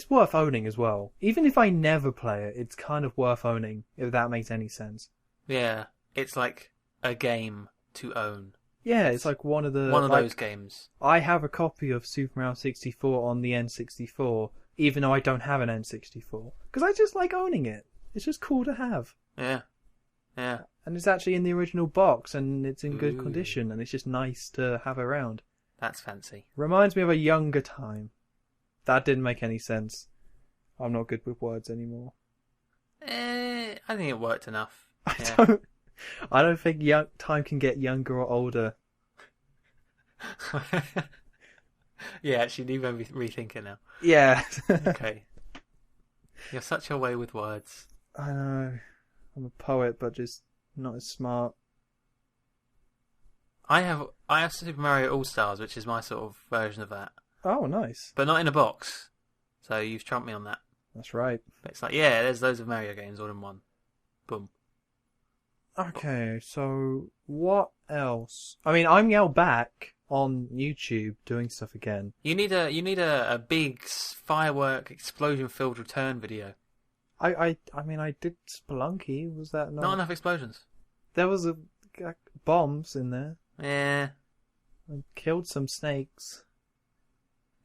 worth owning as well. Even if I never play it, it's kind of worth owning, if that makes any sense. Yeah, it's like a game to own. Yeah, it's like one of those games. I have a copy of Super Mario 64 on the N64, even though I don't have an N64. Because I just like owning it. It's just cool to have. Yeah. And it's actually in the original box, and it's in good Ooh. condition, and it's just nice to have around. That's fancy. Reminds me of a younger time. That didn't make any sense. I'm not good with words anymore. I think it worked enough. I don't think time can get younger or older. Yeah, actually, you made me rethink it now. Yeah. Okay. You're such a way with words. I know. I'm a poet, but just not as smart. I have Super Mario All Stars, which is my sort of version of that, Oh, nice. but not in a box. So you've trumped me on that. That's right. But it's like, yeah, there's loads of Mario games all in one. Boom. Okay, so what else? I mean, I'm now back on YouTube doing stuff again. You need a big firework explosion filled return video. I mean, I did Spelunky. Was that Not enough explosions. There was bombs in there. Yeah. I killed some snakes.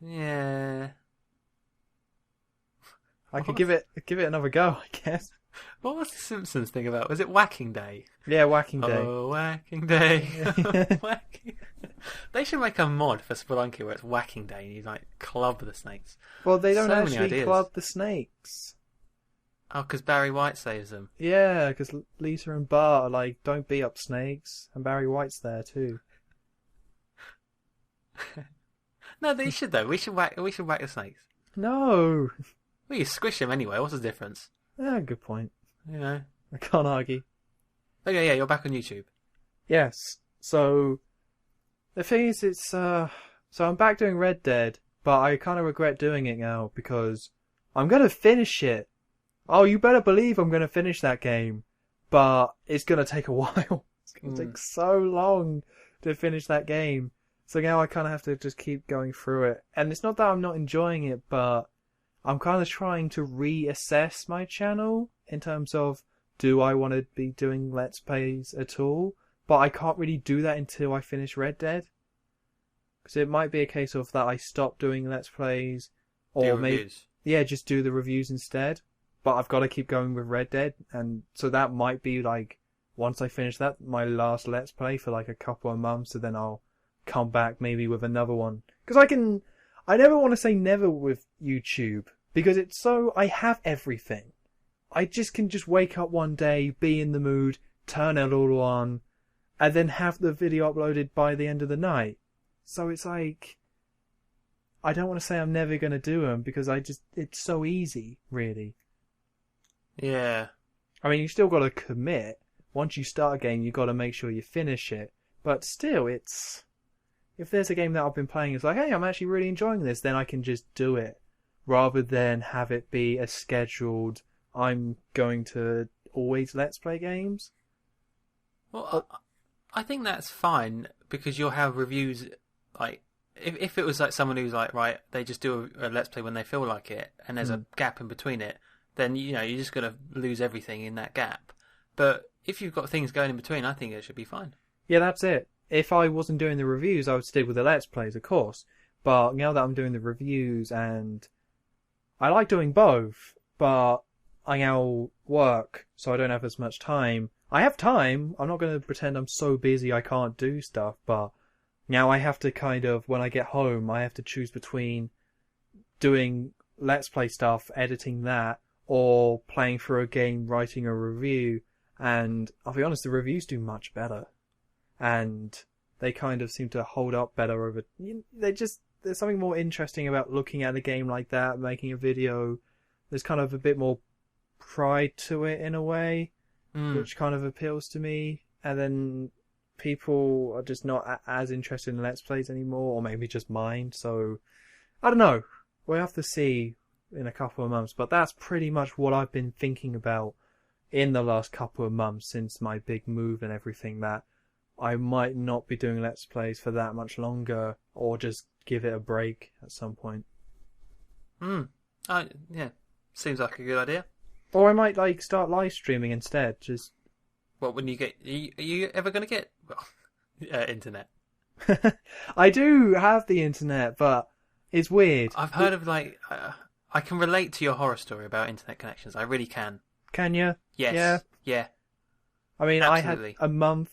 Yeah. I could give it another go, I guess. What was the Simpsons thing about? Was it Whacking Day? Yeah, Whacking Day. Oh, Whacking Day. Whacking... They should make a mod for Spelunky where it's Whacking Day and you like club the snakes. Well, they don't So many actually ideas. club the snakes. Oh, because Barry White saves them. Yeah, because Lisa and Bart are like, don't beat up snakes, and Barry White's there too. No, they should though. We should whack the snakes. No. Well, you squish them anyway. What's the difference? Yeah, good point. You know. I can't argue. Okay, yeah, you're back on YouTube. Yes. So the thing is, so I'm back doing Red Dead, but I kind of regret doing it now because I'm gonna finish it. Oh, you better believe I'm gonna finish that game, but it's gonna take a while. It's gonna take so long to finish that game. So now I kind of have to just keep going through it. And it's not that I'm not enjoying it, but I'm kind of trying to reassess my channel in terms of, do I want to be doing Let's Plays at all? But I can't really do that until I finish Red Dead. Because it might be a case of that I stop doing Let's Plays, or maybe, yeah, just do the reviews instead. But I've got to keep going with Red Dead, and so that might be like, once I finish that, my last Let's Play for like a couple of months, and then I'll come back maybe with another one. Because I never want to say never with YouTube, because it's so, I have everything. I can wake up one day, be in the mood, turn it all on, and then have the video uploaded by the end of the night. So it's like, I don't want to say I'm never going to do them, because it's so easy, really. Yeah. I mean, you still got to commit. Once you start a game, you got to make sure you finish it. But still, if there's a game that I've been playing, it's like, hey, I'm actually really enjoying this, then I can just do it. Rather than have it be a scheduled, I'm going to always Let's Play games. Well, I think that's fine, because you'll have reviews, like, if it was like someone who's like, right, they just do a Let's Play when they feel like it, and there's a gap in between it, then you're just going to lose everything in that gap. But if you've got things going in between, I think it should be fine. Yeah, that's it. If I wasn't doing the reviews, I would stick with the Let's Plays, of course. But now that I'm doing the reviews, and I like doing both, but I now work, so I don't have as much time. I have time. I'm not going to pretend I'm so busy I can't do stuff, but now I have to kind of, when I get home, I have to choose between doing Let's Play stuff, editing that, or playing through a game, writing a review. And I'll be honest, the reviews do much better. And they kind of seem to hold up better over... there's something more interesting about looking at a game like that, making a video. There's kind of a bit more pride to it in a way, which kind of appeals to me. And then people are just not as interested in Let's Plays anymore, or maybe just mine. So, I don't know. We'll have to see in a couple of months. But that's pretty much what I've been thinking about in the last couple of months since my big move and everything, that I might not be doing Let's Plays for that much longer, or just give it a break at some point. Yeah, seems like a good idea. Or I might start live streaming instead. Just well, when you get, are you ever going to get internet? I do have the internet, but it's weird. I've heard of I can relate to your horror story about internet connections. I really can. Can you? Yes. Yeah. I mean, Absolutely. I had a month.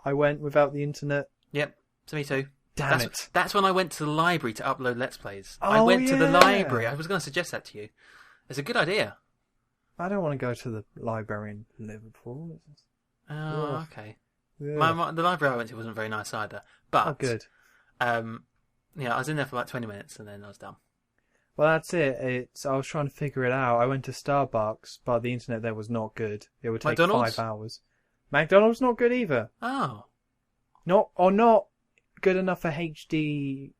I went without the internet. Yep. To me too. Damn it. That's when I went to the library to upload Let's Plays. Oh, I went to the yeah. library. I was going to suggest that to you. It's a good idea. I don't want to go to the library in Liverpool. Oh, okay. Yeah. The library I went to wasn't very nice either. But, oh, good. I was in there for like 20 minutes and then I was done. Well, that's it. I was trying to figure it out. I went to Starbucks, but the internet there was not good. It would take McDonald's? 5 hours. McDonald's not good either. Oh. Not good enough for HD,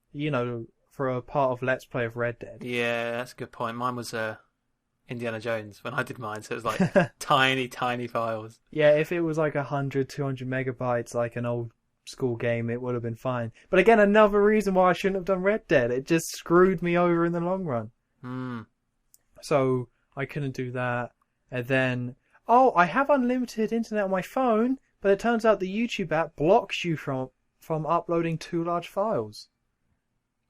for a part of Let's Play of Red Dead. Yeah, that's a good point. Mine was Indiana Jones when I did mine, so it was like tiny, tiny files. Yeah, if it was like 100, 200 megabytes, like an old school game, it would have been fine. But again, another reason why I shouldn't have done Red Dead. It just screwed me over in the long run. So I couldn't do that. And then, I have unlimited internet on my phone, but it turns out the YouTube app blocks you from uploading too large files.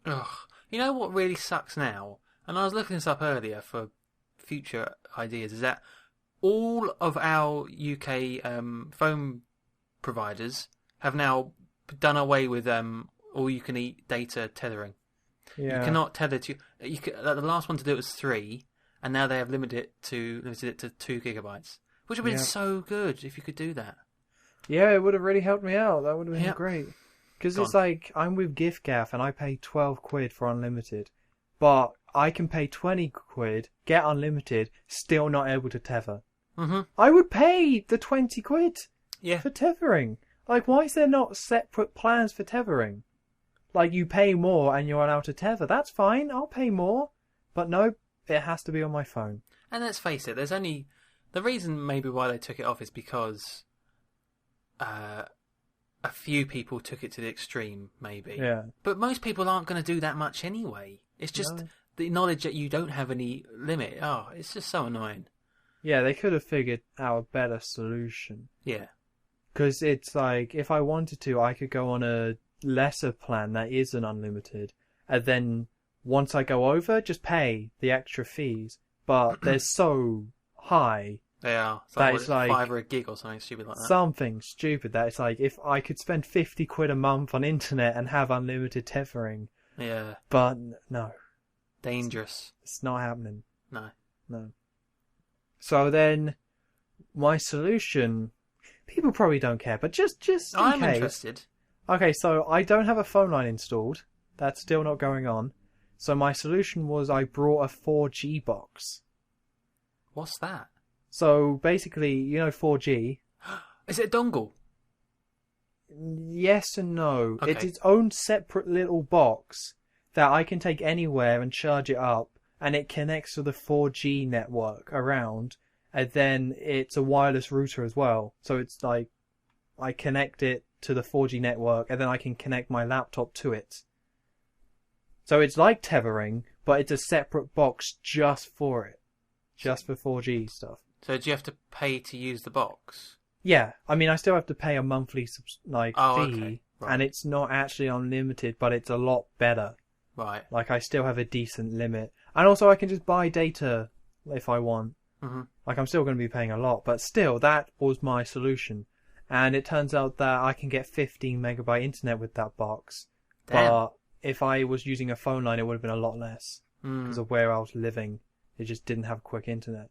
Ugh. You know what really sucks now? And I was looking this up earlier for future ideas, is that all of our UK phone providers have now done away with all-you-can-eat data tethering. Yeah. You cannot tether to... the last one to do it was 3, and now they have limited it to 2 gigabytes, which would have been so good if you could do that. Yeah, it would have really helped me out. That would have been great. Because it's like, I'm with giffgaff and I pay 12 quid for unlimited. But I can pay 20 quid, get unlimited, still not able to tether. Mm-hmm. I would pay the 20 quid for tethering. Like, why is there not separate plans for tethering? Like, you pay more and you're allowed to tether. That's fine, I'll pay more. But no, it has to be on my phone. And let's face it, there's only... The reason maybe why they took it off is because... a few people took it to the extreme, maybe. Yeah. But most people aren't going to do that much anyway. It's just the knowledge that you don't have any limit. Oh, it's just so annoying. Yeah, they could have figured out a better solution. Yeah. Because it's like, if I wanted to, I could go on a lesser plan that isn't unlimited. And then, once I go over, just pay the extra fees. But they're so high... They are. It's like $5 or a gig or something stupid like that. Something stupid that it's like, if I could spend 50 quid a month on internet and have unlimited tethering. Yeah. But no. Dangerous. It's not happening. No. So then, my solution, people probably don't care, but just in I'm case. interested. Okay, so I don't have a phone line installed. That's still not going on. So my solution was I brought a 4G box. What's that? So basically, 4G. Is it a dongle? Yes and no. Okay. It's its own separate little box that I can take anywhere and charge it up, and it connects to the 4G network around, and then it's a wireless router as well. So it's like, I connect it to the 4G network, and then I can connect my laptop to it. So it's like tethering, but it's a separate box just for it. Just for 4G stuff. So do you have to pay to use the box? Yeah, I mean, I still have to pay a monthly fee, okay. Right. and it's not actually unlimited, but it's a lot better. Right. Like, I still have a decent limit. And also, I can just buy data if I want. Mm-hmm. Like, I'm still going to be paying a lot, but still, that was my solution. And it turns out that I can get 15 megabyte internet with that box. Damn. But if I was using a phone line, it would have been a lot less. Because of where I was living. It just didn't have quick internet.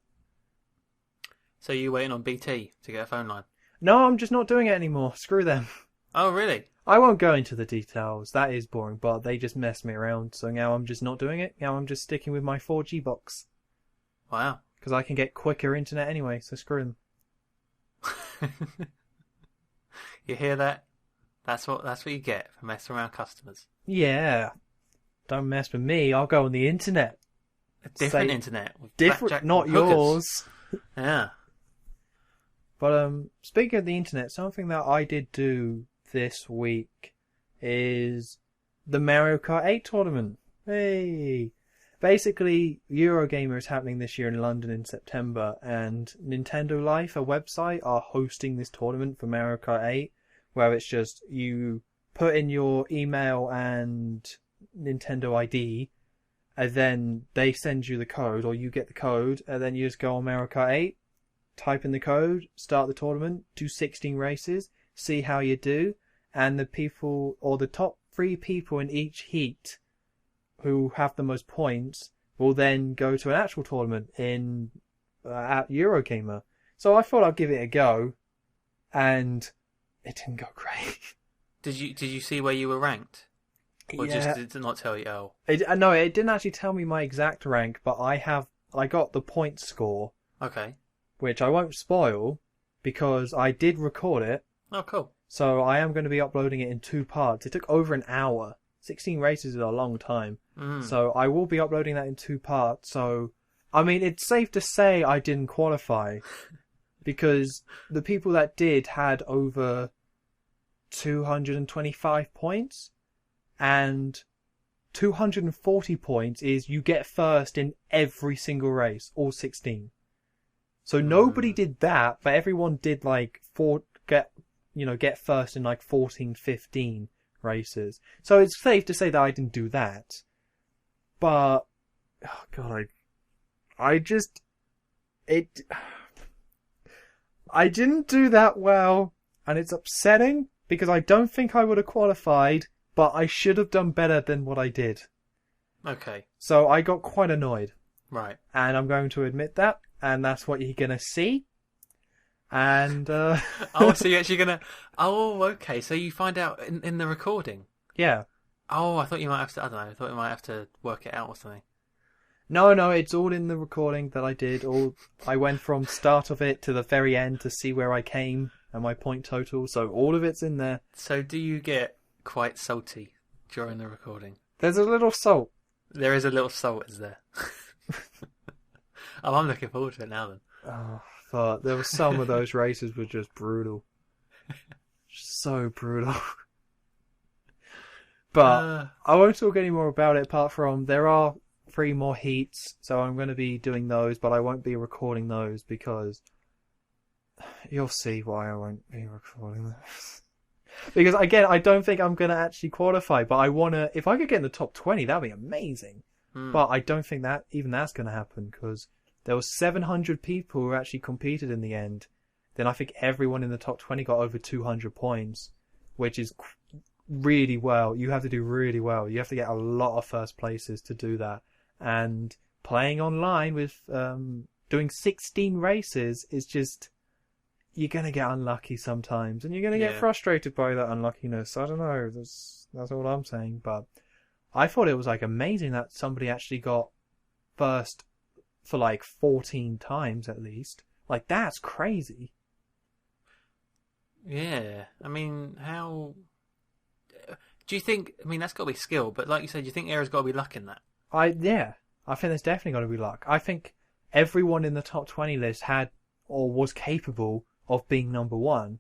So you're waiting on BT to get a phone line? No, I'm just not doing it anymore. Screw them. Oh, really? I won't go into the details. That is boring, but they just messed me around. So now I'm just not doing it. Now I'm just sticking with my 4G box. Wow. Because I can get quicker internet anyway, so screw them. You hear that? That's what you get for messing around customers. Yeah. Don't mess with me. I'll go on the internet. A different internet. With Different, blackjack not hookers. yours. Yeah. But speaking of the internet, something that I did do this week is the Mario Kart 8 tournament. Hey! Basically, Eurogamer is happening this year in London in September, and Nintendo Life, a website, are hosting this tournament for Mario Kart 8, where it's just you put in your email and Nintendo ID, and then they send you the code, or you get the code, and then you just go on Mario Kart 8, type in the code, start the tournament, do 16 races, see how you do, and the people, or the top 3 people in each heat who have the most points will then go to an actual tournament in at Eurogamer. So I thought I'd give it a go, and it didn't go great. Did you see where you were ranked? Or Yeah. just did it not tell you? Oh. No, it didn't actually tell me my exact rank, but I got the point score, Okay. which I won't spoil because I did record it. Oh, cool. So I am going to be uploading it in 2 parts. It took over an hour. 16 races is a long time. So I will be uploading that in 2 parts. So, I mean, it's safe to say I didn't qualify because the people that did had over 225 points, and 240 points is you get first in every single race, all 16. So nobody did that, but everyone did like get first in like 14, 15 races. So it's safe to say that I didn't do that. But oh god, I didn't do that well, and it's upsetting because I don't think I would have qualified, but I should have done better than what I did. Okay. So I got quite annoyed. Right. And I'm going to admit that, and that's what you're going to see. And Oh, so you're actually gonna? Oh, okay. So you find out in the recording. yeah. Oh, I thought you might have to. I don't know. I thought you might have to work it out or something. No, it's all in the recording that I did. I went from start of it to the very end to see where I came and my point total. So all of it's in there. So do you get quite salty during the recording? There's a little salt. There is a little salt, is there? Oh, I'm looking forward to it now then. Oh, but there were some of those races were just brutal. So brutal. But I won't talk any more about it apart from there are 3 more heats, so I'm going to be doing those, but I won't be recording those because you'll see why I won't be recording those. Because again, I don't think I'm going to actually qualify, but I want to, if I could get in the top 20, that'd be amazing. But I don't think that even that's going to happen because there were 700 people who actually competed in the end. Then I think everyone in the top 20 got over 200 points, which is really well. You have to do really well. You have to get a lot of first places to do that. And playing online with doing 16 races is just, you're going to get unlucky sometimes, and you're going to get frustrated by that unluckiness. I don't know. That's all I'm saying. But I thought it was like amazing that somebody actually got first for like 14 times at least. Like, that's crazy. Yeah, I mean, how do you think? I mean, that's got to be skill, but like you said, do you think there's got to be luck in that? I think there's definitely got to be luck. I think everyone in the top 20 list had or was capable of being number 1,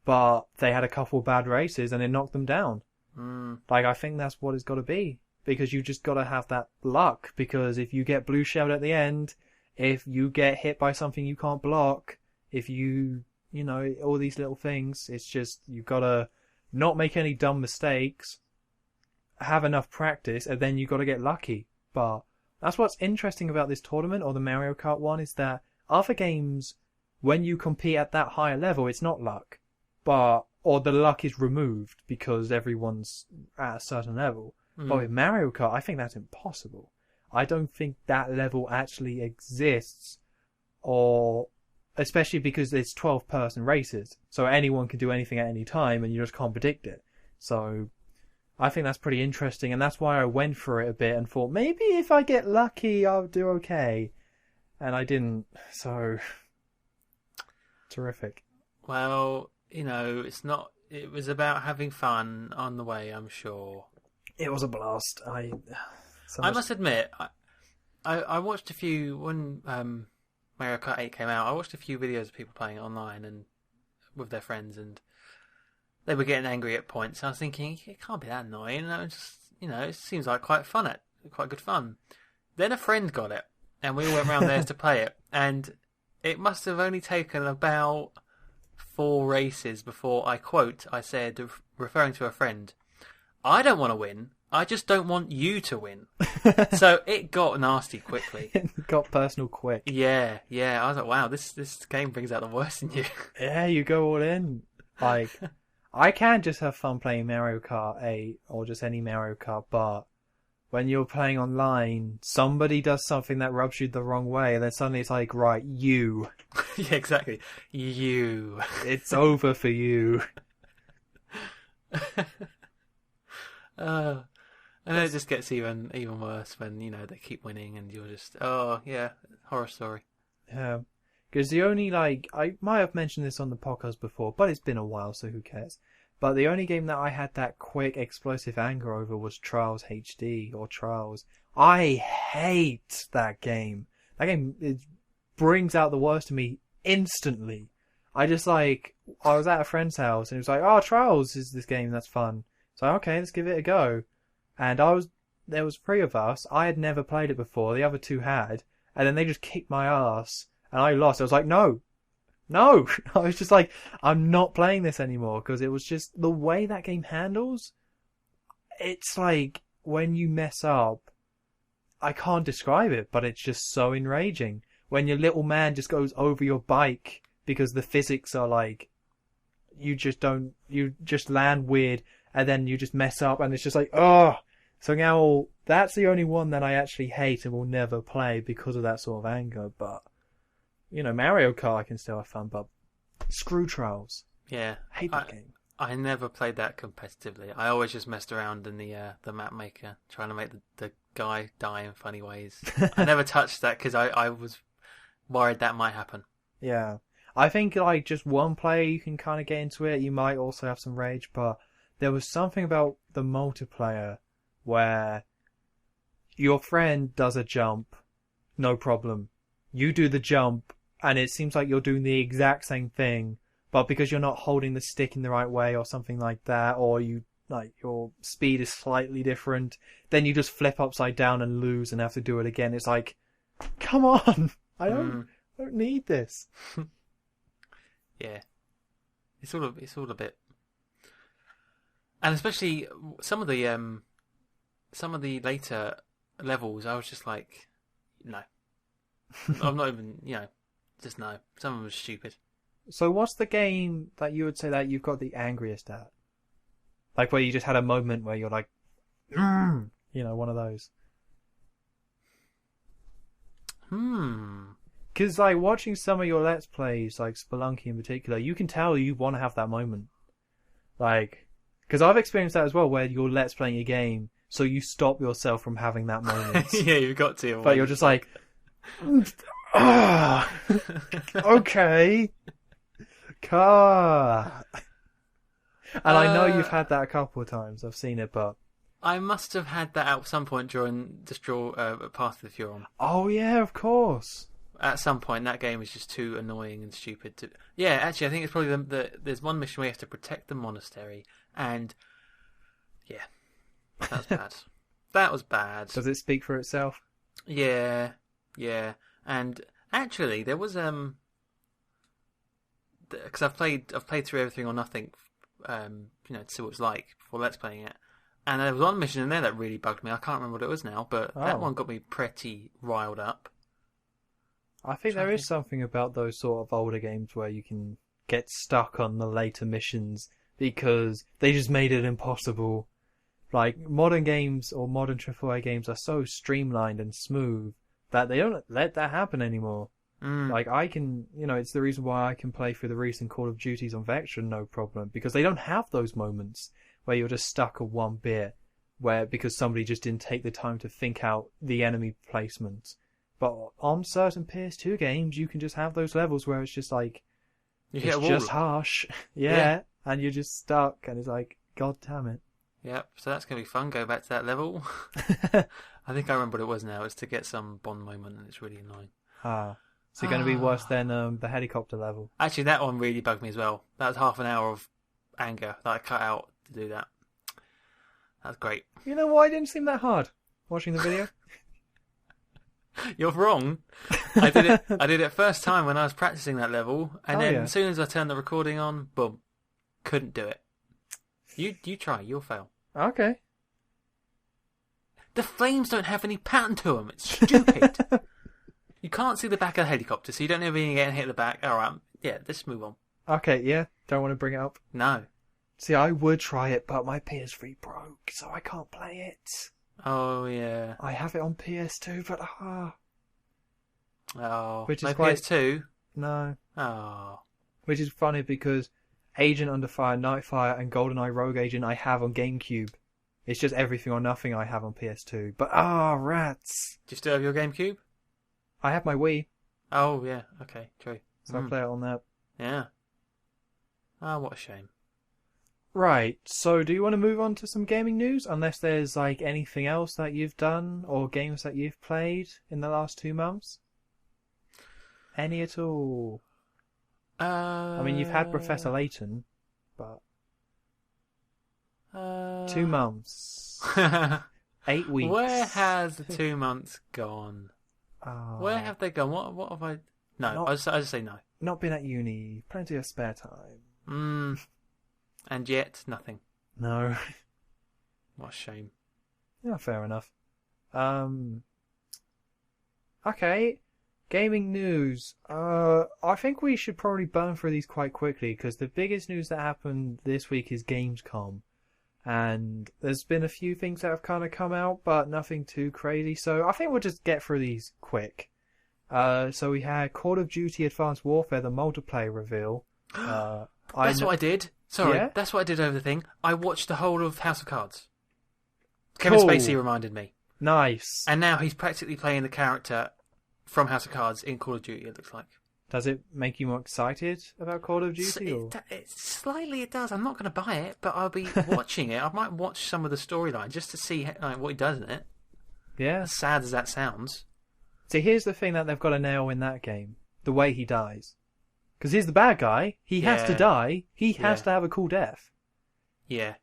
but they had a couple of bad races and it knocked them down. Like, I think that's what it's got to be. because you just gotta have that luck, because if you get blue shelled at the end, if you get hit by something you can't block, if you know, all these little things, it's just, you've gotta not make any dumb mistakes, have enough practice, and then you gotta get lucky. But that's what's interesting about this tournament, or the Mario Kart one, is that other games, when you compete at that higher level, it's not luck, or the luck is removed because everyone's at a certain level. But with Mario Kart, I think that's impossible. I don't think that level actually exists, or especially because it's 12-person races, so anyone can do anything at any time, and you just can't predict it. So I think that's pretty interesting, and that's why I went for it a bit and thought, maybe if I get lucky, I'll do okay. And I didn't, so terrific. Well, it was about having fun on the way, I'm sure. It was a blast. I must admit, I watched a few, when Mario Kart 8 came out, I watched a few videos of people playing it online and with their friends, and they were getting angry at points. I was thinking, it can't be that annoying. It seems like quite good fun. Then a friend got it, and we all went round theirs to play it, and it must have only taken about 4 races before I said, referring to a friend, I don't want to win, I just don't want you to win. So it got nasty quickly. It got personal quick. Yeah. I was like, wow, this game brings out the worst in you. Yeah, you go all in. Like, I can just have fun playing Mario Kart 8 or just any Mario Kart, but when you're playing online, somebody does something that rubs you the wrong way, and then suddenly it's like, right, you. Yeah, exactly. You. It's over for you. And it just gets even worse when, they keep winning and you're just, oh, yeah, horror story. Yeah. Because the only, I might have mentioned this on the podcast before, but it's been a while, so who cares? But the only game that I had that quick, explosive anger over was Trials HD, or Trials. I hate that game. That game, it brings out the worst in me instantly. I was at a friend's house, and it was like, oh, Trials is this game that's fun. So, okay, let's give it a go. And there was 3 of us. I had never played it before. The other 2 had. And then they just kicked my ass. And I lost. I was like, no. I was just like, I'm not playing this anymore. Because it was just the way that game handles. It's like, when you mess up, I can't describe it, but it's just so enraging. When your little man just goes over your bike because the physics are like, you just land weird. And then you just mess up, and it's just like, oh. So now, that's the only one that I actually hate and will never play because of that sort of anger. But, Mario Kart I can still have fun, but screw Trials. Yeah. Hate that game. I never played that competitively. I always just messed around in the map maker, trying to make the guy die in funny ways. I never touched that because I was worried that might happen. Yeah. I think, just one player you can kind of get into it. You might also have some rage, but there was something about the multiplayer where your friend does a jump, no problem. You do the jump, and it seems like you're doing the exact same thing, but because you're not holding the stick in the right way or something like that, or your speed is slightly different, then you just flip upside down and lose and have to do it again. It's like, come on! I don't need this. Yeah. It's all a bit. And especially some of the later levels, I was just like, no. I'm not even, just no. Some of them were stupid. So what's the game that you would say that you've got the angriest at? Like where you just had a moment where you're like, one of those. Because watching some of your Let's Plays, like Spelunky in particular, you can tell you want to have that moment. Because I've experienced that as well, where you're Let's Playing a game, so you stop yourself from having that moment. Yeah, you've got to. But you're just like, okay. Car. And I know you've had that a couple of times. I've seen it, but I must have had that at some point during Path of the Furon. Oh yeah, of course. At some point, that game is just too annoying and stupid to. Yeah, actually, I think it's probably there's one mission where you have to protect the monastery, and yeah, that's bad. That was bad. Does it speak for itself? Yeah. And actually, there was because I've played through Everything or Nothing, to see what it's like before Let's Playing it. And there was one mission in there that really bugged me. I can't remember what it was now, but that one got me pretty riled up. I think there is something about those sort of older games where you can get stuck on the later missions because they just made it impossible. Like, modern games or modern AAA games are so streamlined and smooth that they don't let that happen anymore. Like, I can, it's the reason why I can play through the recent Call of Duties on Vectron no problem, because they don't have those moments where you're just stuck on one bit because somebody just didn't take the time to think out the enemy placement. But on certain PS2 games, you can just have those levels where it's just like, it's just harsh. Yeah, and you're just stuck, and it's like, God damn it. Yep, so that's going to be fun, go back to that level. I think I remember what it was now. It's to get some Bond moment, and it's really annoying. Is it going to be worse than the helicopter level? Actually, that one really bugged me as well. That was half an hour of anger that I cut out to do that. That's great. You know why it didn't seem that hard watching the video? You're wrong. I did it first time when I was practicing that level, and then as soon as I turned the recording on, boom, couldn't do it. You try, you'll fail. Okay. The flames don't have any pattern to them. It's stupid. You can't see the back of the helicopter, so you don't know if you're getting hit in the back. All right, yeah, let's move on. Okay, yeah, don't want to bring it up. No. See, I would try it, but my PS3 broke, so I can't play it. Oh, yeah. I have it on PS2, but which is PS2? No. Oh. Which is funny because Agent Under Fire, Nightfire, and GoldenEye Rogue Agent I have on GameCube. It's just Everything or Nothing I have on PS2. But rats! Do you still have your GameCube? I have my Wii. Oh, yeah. Okay, true. So I play it on that. Yeah. Oh, what a shame. Right, so do you want to move on to some gaming news? Unless there's like anything else that you've done or games that you've played in the last 2 months? Any at all? I mean, you've had Professor Layton, but 2 months, 8 weeks. Where has the 2 months gone? Where have they gone? What have I? No, I just say no. Not been at uni. Plenty of spare time. And yet nothing. No. What a shame. Yeah, fair enough. Okay. Gaming news. I think we should probably burn through these quite quickly because the biggest news that happened this week is Gamescom. And there's been a few things that have kind of come out, but nothing too crazy. So I think we'll just get through these quick. So we had Call of Duty Advanced Warfare, the multiplayer reveal. That's what I did. Sorry, that's what I did over the thing. I watched the whole of House of Cards. Kevin Spacey reminded me. Nice. And now he's practically playing the character from House of Cards in Call of Duty, it looks like. Does it make you more excited about Call of Duty? Slightly it does. I'm not going to buy it, but I'll be watching it. I might watch some of the storyline just to see what he does in it. Yeah. As sad as that sounds. See, here's the thing that they've got to nail in that game. The way he dies. Because he's the bad guy. He has to die. He has to have a cool death. Yeah.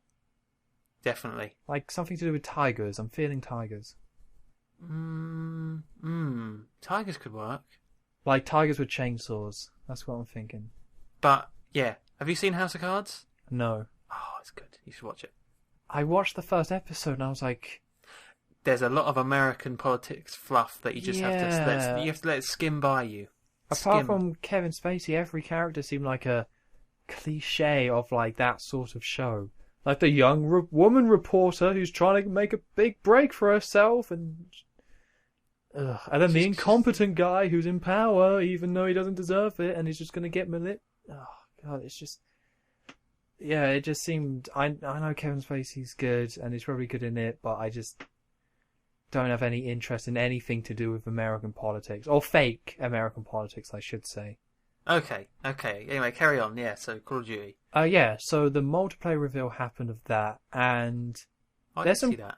Definitely. Like something to do with tigers. I'm feeling tigers. Tigers could work. Like tigers with chainsaws. That's what I'm thinking. But, yeah. Have you seen House of Cards? No. Oh, it's good. You should watch it. I watched the first episode and I was like... There's a lot of American politics fluff that you just have to let it skim by you. Apart from Kevin Spacey, every character seemed like a cliche of like that sort of show. Like the young woman reporter who's trying to make a big break for herself, and then the incompetent guy who's in power even though he doesn't deserve it, and he's just going to get Oh god, it's just... Yeah, it just seemed... I know Kevin Spacey's good, and he's probably good in it, but I just don't have any interest in anything to do with American politics. Or fake American politics, I should say. Okay. Anyway, carry on. Yeah, so Call of Duty. Yeah, so the multiplayer reveal happened of that, and... I did see that.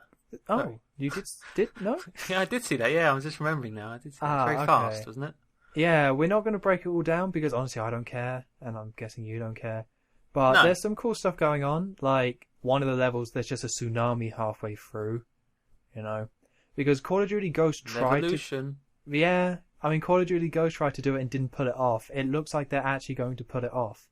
Oh, Sorry. You did? No? Yeah, I did see that. Yeah, I was just remembering now. I did see that. Very fast, wasn't it? Yeah, we're not going to break it all down, because honestly I don't care, and I'm guessing you don't care. But there's some cool stuff going on, like one of the levels there's just a tsunami halfway through. you know, because Call of Duty Ghosts tried Revolution. to. Yeah, I mean, Call of Duty Ghosts tried to do it and didn't pull it off. It looks like they're actually going to put it off,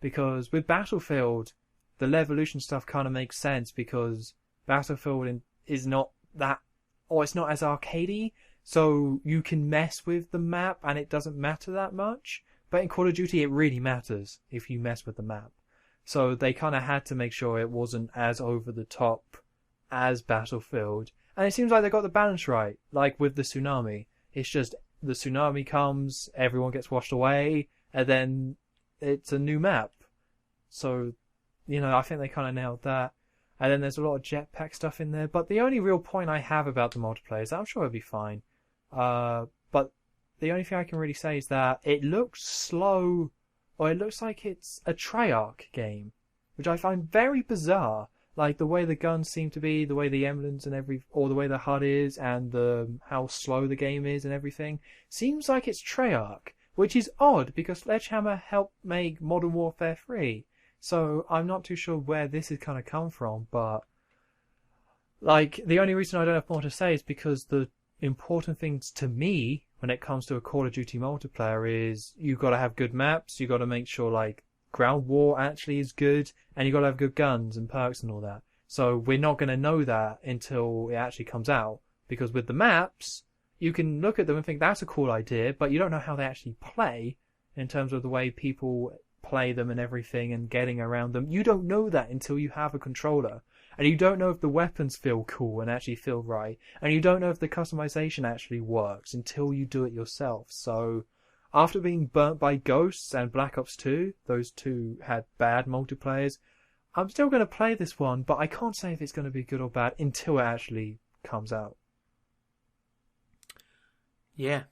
because with Battlefield, the Levolution stuff kind of makes sense because Battlefield is not that, or it's not as arcadey, so you can mess with the map and it doesn't matter that much. But in Call of Duty, it really matters if you mess with the map. So they kind of had to make sure it wasn't as over the top as Battlefield. And it seems like they got the balance right. Like with the tsunami. It's just the tsunami comes, everyone gets washed away, and then it's a new map. So, you know, I think they kind of nailed that. And then there's a lot of jetpack stuff in there. But the only real point I have about the multiplayer is that I'm sure it'll be fine. But the only thing I can really say is that it looks slow, or it looks like it's a Treyarch game, which I find very bizarre. Like the way the guns seem to be, the way the emblems and or the way the HUD is, and how slow the game is and everything, seems like it's Treyarch, which is odd because Sledgehammer helped make Modern Warfare 3. So I'm not too sure where this has kind of come from, but like the only reason I don't have more to say is because the important things to me when it comes to a Call of Duty multiplayer is you got to have good maps, you got to make sure like ground war actually is good, and you got to have good guns and perks and all that. So we're not going to know that until it actually comes out, because with the maps you can look at them and think that's a cool idea, but you don't know how they actually play in terms of the way people play them and everything and getting around them. You don't know that until you have a controller. And you don't know if the weapons feel cool and actually feel right. And you don't know if the customization actually works until you do it yourself. So, after being burnt by Ghosts and Black Ops 2, those two had bad multiplayers, I'm still going to play this one, but I can't say if it's going to be good or bad until it actually comes out. Yeah.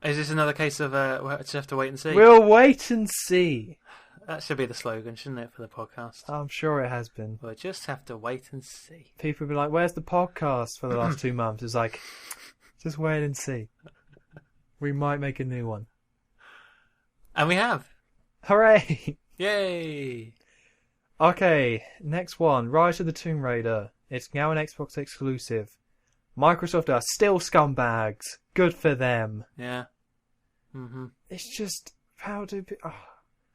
Is this another case of we'll just have to wait and see? We'll wait and see. That should be the slogan, shouldn't it, for the podcast? I'm sure it has been. We'll just have to wait and see. People will be like, where's the podcast for the last 2 months? It's like, just wait and see. We might make a new one. And we have. Hooray! Yay! Okay, next one. Rise of the Tomb Raider. It's now an Xbox exclusive. Microsoft are still scumbags. Good for them. Yeah. Mm-hmm. It's just, how do...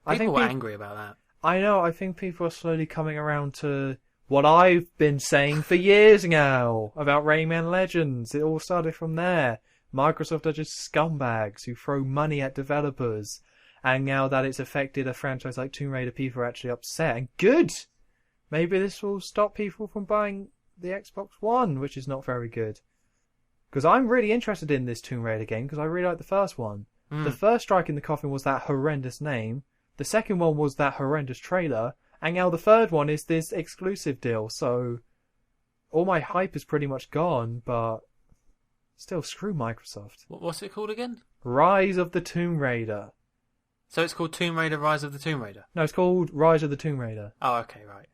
People were angry about that. I know, I think people are slowly coming around to what I've been saying for years now about Rayman Legends. It all started from there. Microsoft are just scumbags who throw money at developers. And now that it's affected a franchise like Tomb Raider, people are actually upset. And good! Maybe this will stop people from buying the Xbox One, which is not very good. Because I'm really interested in this Tomb Raider game, because I really like the first one. The first strike in the coffin was that horrendous name. The second one was that horrendous trailer, and now the third one is this exclusive deal, so all my hype is pretty much gone, but still, screw Microsoft. What's it called again? Rise of the Tomb Raider. So it's called Tomb Raider Rise of the Tomb Raider? No, it's called Rise of the Tomb Raider. Oh, okay, right.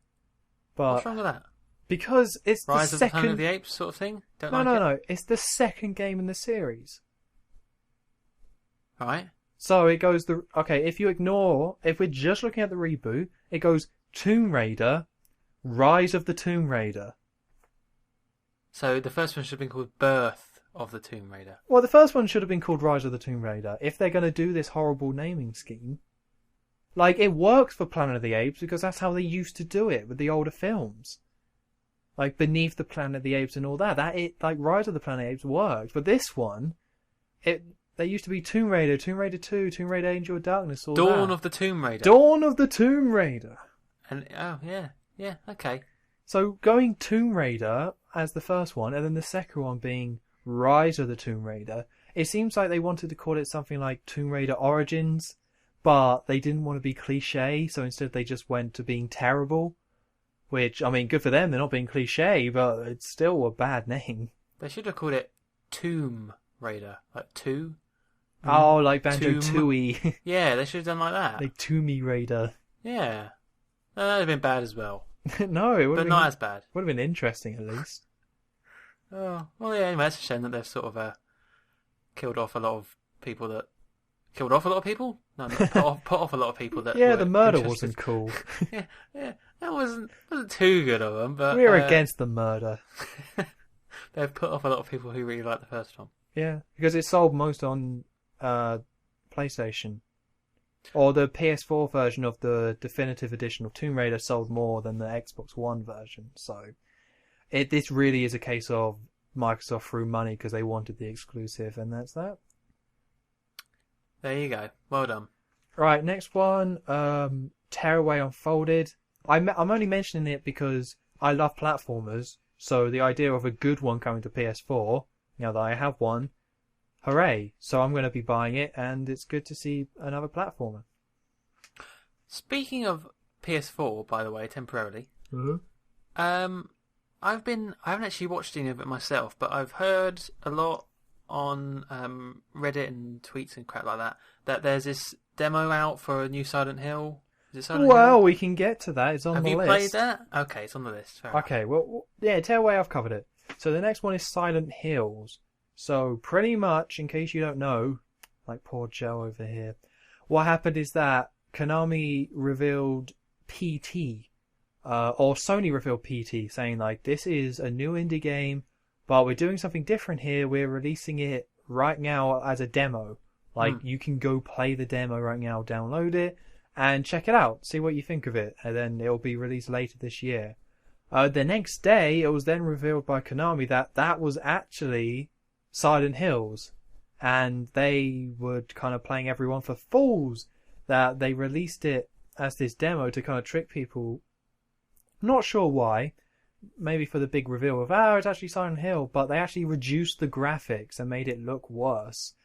But what's wrong with that? Because it's Rise the of second... the Planet of the Apes sort of thing? No. It's the second game in the series. Right. So it goes if we're just looking at the reboot, it goes Tomb Raider, Rise of the Tomb Raider. So the first one should have been called Birth of the Tomb Raider. Well, the first one should have been called Rise of the Tomb Raider, if they're going to do this horrible naming scheme. Like, it works for Planet of the Apes because that's how they used to do it with the older films. Like, Beneath the Planet of the Apes and all that. Like, Rise of the Planet of the Apes worked. But this one, there used to be Tomb Raider, Tomb Raider 2, Tomb Raider Angel of Darkness, all Dawn that. of the Tomb Raider. Dawn of the Tomb Raider. And yeah, okay. So going Tomb Raider as the first one, and then the second one being Rise of the Tomb Raider, it seems like they wanted to call it something like Tomb Raider Origins, but they didn't want to be cliche, so instead they just went to being terrible. Which, I mean, good for them, they're not being cliche, but it's still a bad name. They should have called it Tomb Raider, like two. Oh, like Banjo-Tooie. Yeah, they should have done like that. Like Toomey Raider. Yeah. No, that would have been bad as well. No, it would have been... But not as bad. Would have been interesting, at least. Oh, well, yeah, anyway, it's a shame that they've sort of killed off a lot of people that... Killed off a lot of people? No, not put off a lot of people that... Yeah, the murder interested. wasn't cool. yeah, that wasn't too good of them, but... We're against the murder. they've put off a lot of people who really like the first one. Yeah, because it sold most on PlayStation. Or the PS4 version of the definitive edition of Tomb Raider sold more than the Xbox One version. So this really is a case of Microsoft threw money because they wanted the exclusive, and that's that. There you go. Well done. Right, next one, Tearaway Unfolded. I'm only mentioning it because I love platformers, so the idea of a good one coming to PS4, now that I have one, hooray. So I'm going to be buying it, and it's good to see another platformer. Speaking of PS4, by the way, temporarily, I haven't actually watched any of it myself, but I've heard a lot on Reddit and tweets and crap like that there's this demo out for a new Silent Hill. Is it Silent Hill? We can get to that. It's on the list. Have you played that? Okay, it's on the list. Fair okay, well, yeah, Tearaway, I've covered it. So the next one is Silent Hills. So pretty much, in case you don't know, like poor Joe over here, what happened is that Konami revealed PT, or Sony revealed PT, saying like, this is a new indie game, but we're doing something different here. We're releasing it right now as a demo. Like, you can go play the demo right now, download it, and check it out, see what you think of it, and then it'll be released later this year. The next day, it was then revealed by Konami that was actually Silent Hills, and they were kind of playing everyone for fools that they released it as this demo to kind of trick people. Not sure why, maybe for the big reveal of it's actually Silent Hill, but they actually reduced the graphics and made it look worse,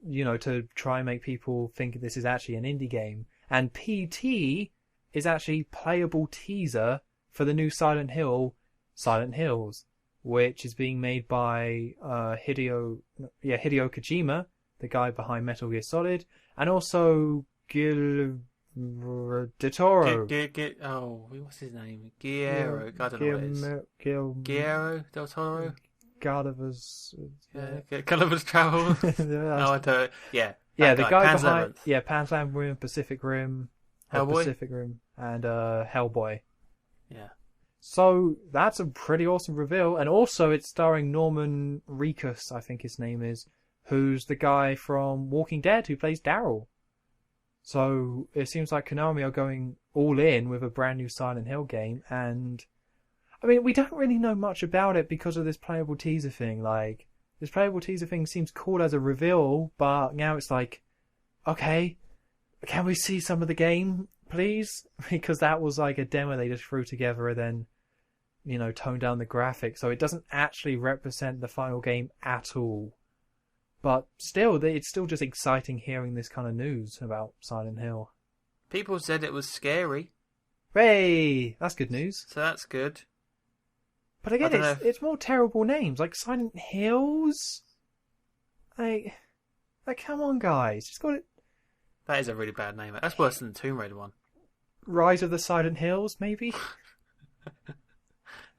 to try and make people think this is actually an indie game. And PT is actually playable teaser for the new Silent Hills, which is being made by Hideo Kojima, the guy behind Metal Gear Solid, and also Guillermo del Toro. What's his name? Guillermo. I don't know what it is. Guillermo del Toro. Gulliver's Travel. I don't. Yeah. Yeah, the guy Pan's behind. Labyrinth. Yeah, Pan's Labyrinth, Pacific Rim, and Hellboy. Yeah. So that's a pretty awesome reveal, and also it's starring Norman Reedus, I think his name is, who's the guy from Walking Dead who plays Daryl. So it seems like Konami are going all in with a brand new Silent Hill game, and I mean, we don't really know much about it because of this playable teaser thing. Like, this playable teaser thing seems cool as a reveal, but now it's like, okay, can we see some of the game, please? Because that was like a demo they just threw together and then, toned down the graphics, so it doesn't actually represent the final game at all. But still, it's still just exciting hearing this kind of news about Silent Hill. People said it was scary. Hey, that's good news. So that's good. But again, it's more terrible names, like Silent Hills. Like come on, guys, just got it. That is a really bad name. That's worse than the Tomb Raider one. Rise of the Silent Hills, maybe.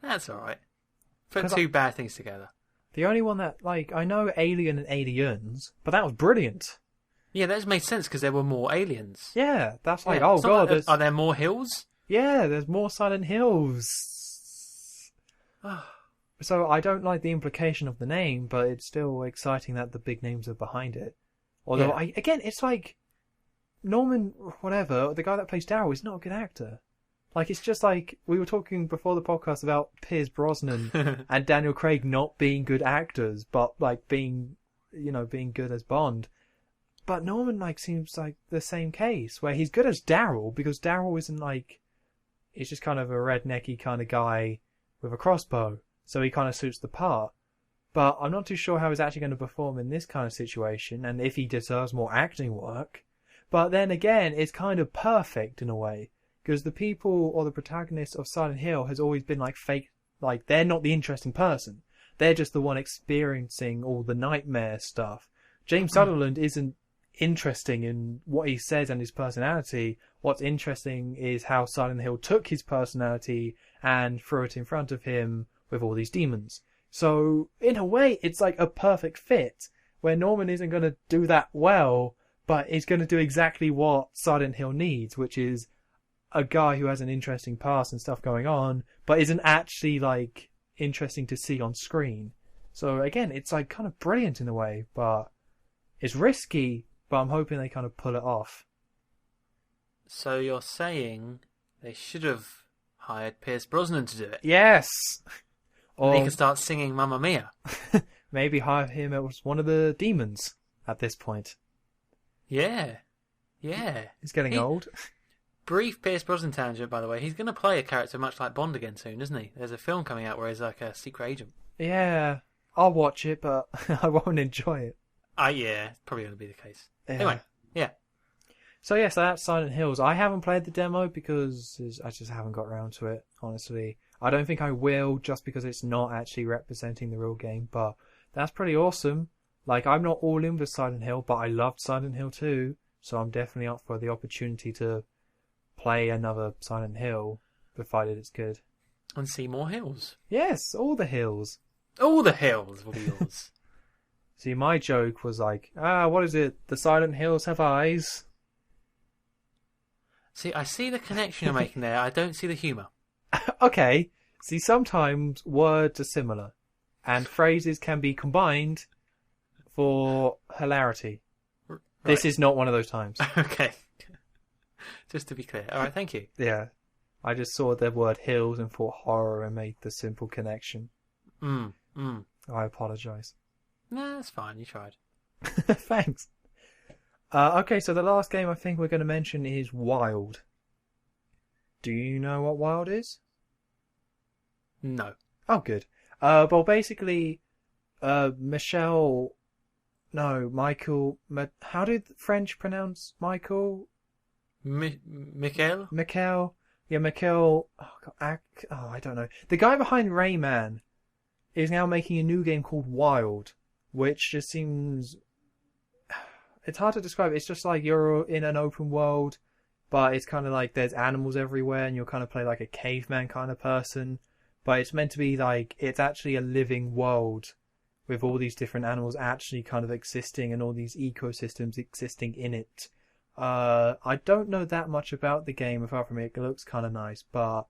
That's all right. Put two bad things together. The only one that, I know Alien and Aliens, but that was brilliant. Yeah, that just made sense because there were more aliens. Yeah, that's God. Are there more hills? Yeah, there's more Silent Hills. So I don't like the implication of the name, but it's still exciting that the big names are behind it. Although, it's like Norman, whatever, the guy that plays Daryl is not a good actor. Like, it's just like, we were talking before the podcast about Pierce Brosnan and Daniel Craig not being good actors, but, being good as Bond. But Norman, seems like the same case, where he's good as Daryl, because Daryl isn't, he's just kind of a rednecky kind of guy with a crossbow, so he kind of suits the part. But I'm not too sure how he's actually going to perform in this kind of situation, and if he deserves more acting work. But then again, it's kind of perfect in a way, because the people or the protagonists of Silent Hill has always been fake, they're not the interesting person. They're just the one experiencing all the nightmare stuff. James Sutherland isn't interesting in what he says and his personality. What's interesting is how Silent Hill took his personality and threw it in front of him with all these demons. So, in a way, it's like a perfect fit, where Norman isn't going to do that well, but is going to do exactly what Silent Hill needs, which is a guy who has an interesting past and stuff going on, but isn't actually, interesting to see on screen. So again, it's like kind of brilliant in a way, but it's risky, but I'm hoping they kind of pull it off. So you're saying they should have hired Pierce Brosnan to do it? Yes! And he Or can start singing Mamma Mia. maybe hire him as one of the demons at this point. Yeah. He's getting old. Brief Pierce Brosnan tangent, by the way. He's going to play a character much like Bond again soon, isn't he? There's a film coming out where he's like a secret agent. Yeah, I'll watch it, but I won't enjoy it. Yeah, probably going to be the case. Yeah. Anyway, yeah. So that's Silent Hills. I haven't played the demo because I just haven't got around to it, honestly. I don't think I will, just because it's not actually representing the real game, but that's pretty awesome. Like, I'm not all in with Silent Hill, but I loved Silent Hill 2, so I'm definitely up for the opportunity to play another Silent Hill, provided it's good. And see more hills. Yes, all the hills. All the hills will be yours. See, my joke was like, what is it? The Silent Hills have eyes. See, I see the connection you're making there. I don't see the humour. Okay. See, sometimes words are similar, and phrases can be combined for hilarity. Right. This is not one of those times. Okay. Just to be clear. All right, thank you. Yeah. I just saw the word hills and thought horror and made the simple connection. I apologise. No, that's fine. You tried. Thanks. Okay, so the last game I think we're going to mention is Wild. Do you know what Wild is? No. Oh, good. Well, basically, Michael... How did French pronounce Michael? Michael? Michael. Yeah, Michael... I don't know. The guy behind Rayman is now making a new game called Wild, which just seems... It's hard to describe. It's just like you're in an open world, but it's kind of like there's animals everywhere, and you'll kind of play like a caveman kind of person. But it's meant to be like, it's actually a living world with all these different animals actually kind of existing and all these ecosystems existing in it. I don't know that much about the game apart from it looks kind of nice, but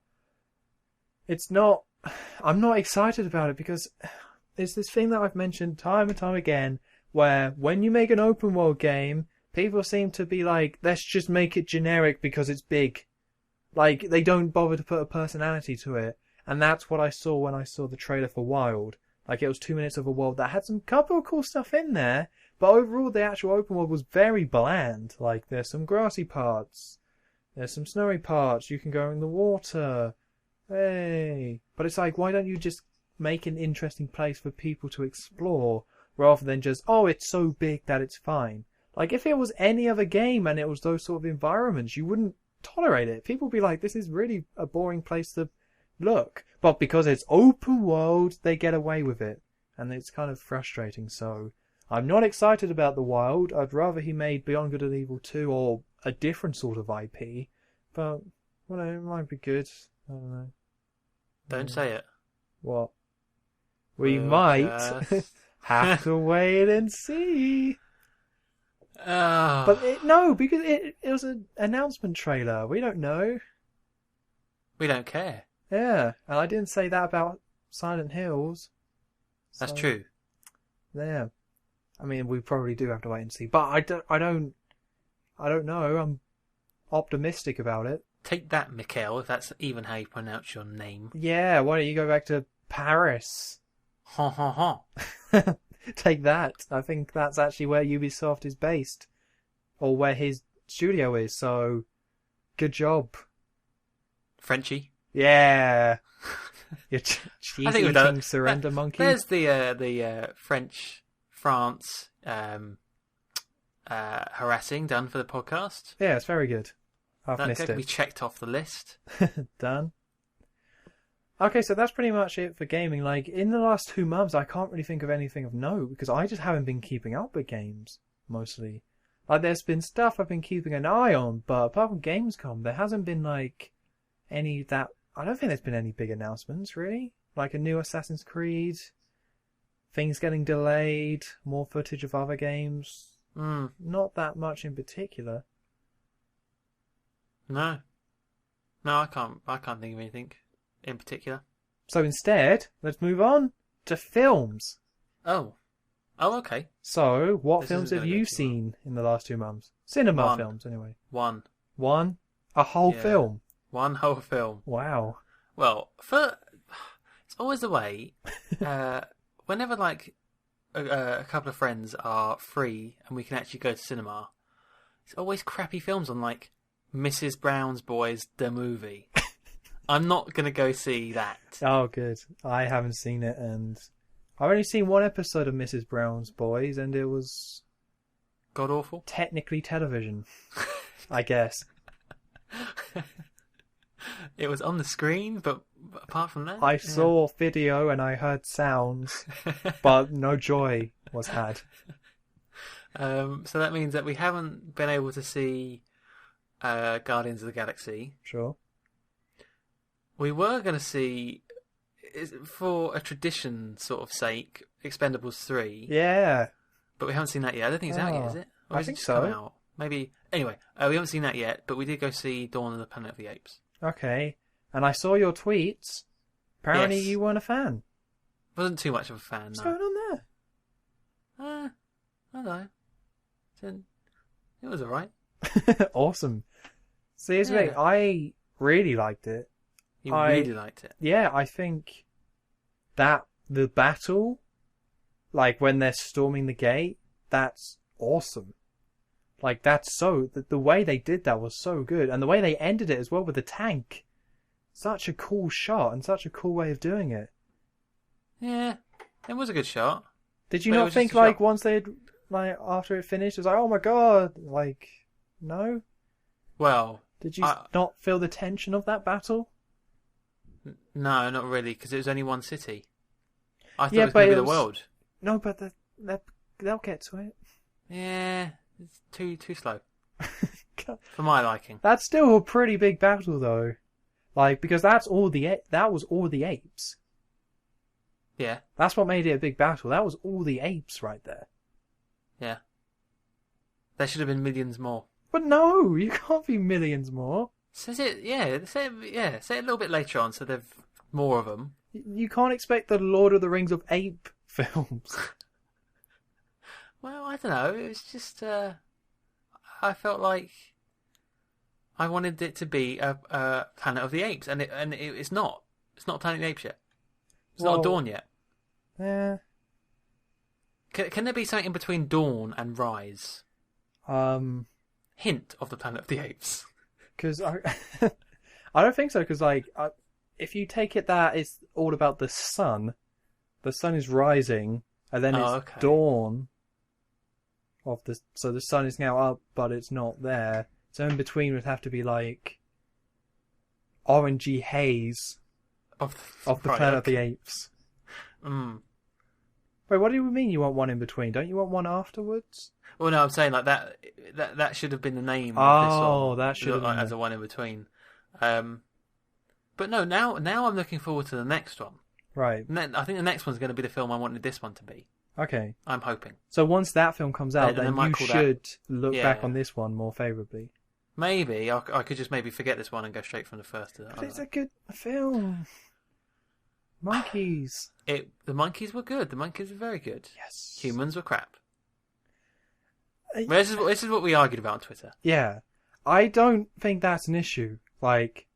it's not... I'm not excited about it because it's this thing that I've mentioned time and time again, where when you make an open world game, people seem to be like, let's just make it generic because it's big. Like, they don't bother to put a personality to it. And that's what I saw when I saw the trailer for Wild. Like, it was 2 minutes of a world that had some couple of cool stuff in there, but overall the actual open world was very bland. Like, there's some grassy parts, there's some snowy parts, you can go in the water. Hey. But it's like, why don't you just make an interesting place for people to explore, rather than just, it's so big that it's fine. Like, if it was any other game and it was those sort of environments, you wouldn't tolerate it. People would be like, this is really a boring place to look. But because it's open world, they get away with it. And it's kind of frustrating, so I'm not excited about the Wild. I'd rather he made Beyond Good and Evil 2 or a different sort of IP. But, well, it might be good. I don't know. Don't say it. What? We might have to wait and see. But because it was an announcement trailer. We don't know. We don't care. Yeah, and I didn't say that about Silent Hills. That's true. Yeah. I mean, we probably do have to wait and see. But I don't know. I'm optimistic about it. Take that, Mikhail, if that's even how you pronounce your name. Yeah, why don't you go back to Paris? Ha ha ha. Take that. I think that's actually where Ubisoft is based. Or where his studio is, so good job. Frenchie? Yeah. You cheese-eating surrender monkey. There's the French France harassing done for the podcast. Yeah, it's very good. I've missed it. We checked off the list. Done. Okay, so that's pretty much it for gaming. Like, in the last 2 months, I can't really think of anything of note, because I just haven't been keeping up with games, mostly. Like, there's been stuff I've been keeping an eye on, but apart from Gamescom, there hasn't been, like, any that... I don't think there's been any big announcements, really. Like a new Assassin's Creed, things getting delayed, more footage of other games. Not that much in particular. No, I can't think of anything in particular. So instead, let's move on to films. Oh. Oh, okay. So, what This films isn't have gonna go you too seen in the last 2 months? Cinema One. films, anyway. One. One? A whole Yeah. film? One whole film. Wow. Well, it's always the way. Whenever like a couple of friends are free and we can actually go to cinema, it's always crappy films on like Mrs. Brown's Boys the movie. I'm not gonna go see that. Oh, good. I haven't seen it, and I've only seen one episode of Mrs. Brown's Boys, and it was God awful. technically television, I guess. It was on the screen, but apart from that, I saw video and I heard sounds, but no joy was had. So that means that we haven't been able to see Guardians of the Galaxy. Sure. We were going to see, for a tradition sort of sake, Expendables 3. Yeah. But we haven't seen that yet. I don't think it's out yet, is it? Or I has it think just so. come out? Maybe. Anyway, we haven't seen that yet, but we did go see Dawn of the Planet of the Apes. Okay. And I saw your tweets. Apparently Yes. you weren't a fan. Wasn't too much of a fan, What's no. going on I don't know. It was alright. there? Awesome. See, here's the thing. Yeah. I really liked it. You I- really liked it. Yeah, I think that the battle, like when they're storming the gate, that's awesome. Like the way they did that was so good, and the way they ended it as well with the tank, such a cool shot and such a cool way of doing it. Yeah, it was a good shot. Did you But it not was think just a like shot. once they'd like after it finished, it was like, oh my god, like no? Well, Did you not feel the tension of that battle? no, not really, because it was only one city. I thought Yeah, it was but going to it be the was- world. No, but they'll get to it. Yeah, it's too slow God. for my liking. That's still a pretty big battle, though. Like, because that was all the apes. Yeah, That's what made it a big battle. That was all the apes right there. yeah. There should have been millions more. But no, you can't be millions more. Says it, yeah. Say it a little bit later on, so there've more of them. You can't expect the Lord of the Rings of ape films. Well, I don't know. It was just I felt like I wanted it to be a Planet of the Apes, and it's not. It's not Planet of the Apes yet. It's Well- not Dawn yet. Yeah. Can there be something in between Dawn and Rise? Hint of the Planet of the Apes. Because I don't think so. Because like, if you take it that it's all about the sun is rising, and then it's okay. dawn. So the sun is now up, but it's not there. So in between would have to be like orangey haze Of of the right, Planet of okay. the Apes. Mm. Wait, what do you mean you want one in between? Don't you want one afterwards? Well, no, I'm saying like that should have been the name of this Oh, song. that should have like, been as a one in between. But no, now I'm looking forward to the next one. Right. I think the next one's going to be the film I wanted this one to be. Okay. I'm hoping. So once that film comes out, And they then might you call that- should look back Yeah. on this one more favourably. Maybe I could just maybe forget this one and go straight from the first to that. But it's a good film. Monkeys. The monkeys were good. The monkeys were very good. Yes. Humans were crap. Uh, Well, this is what we argued about on Twitter. Yeah. I don't think that's an issue. Like,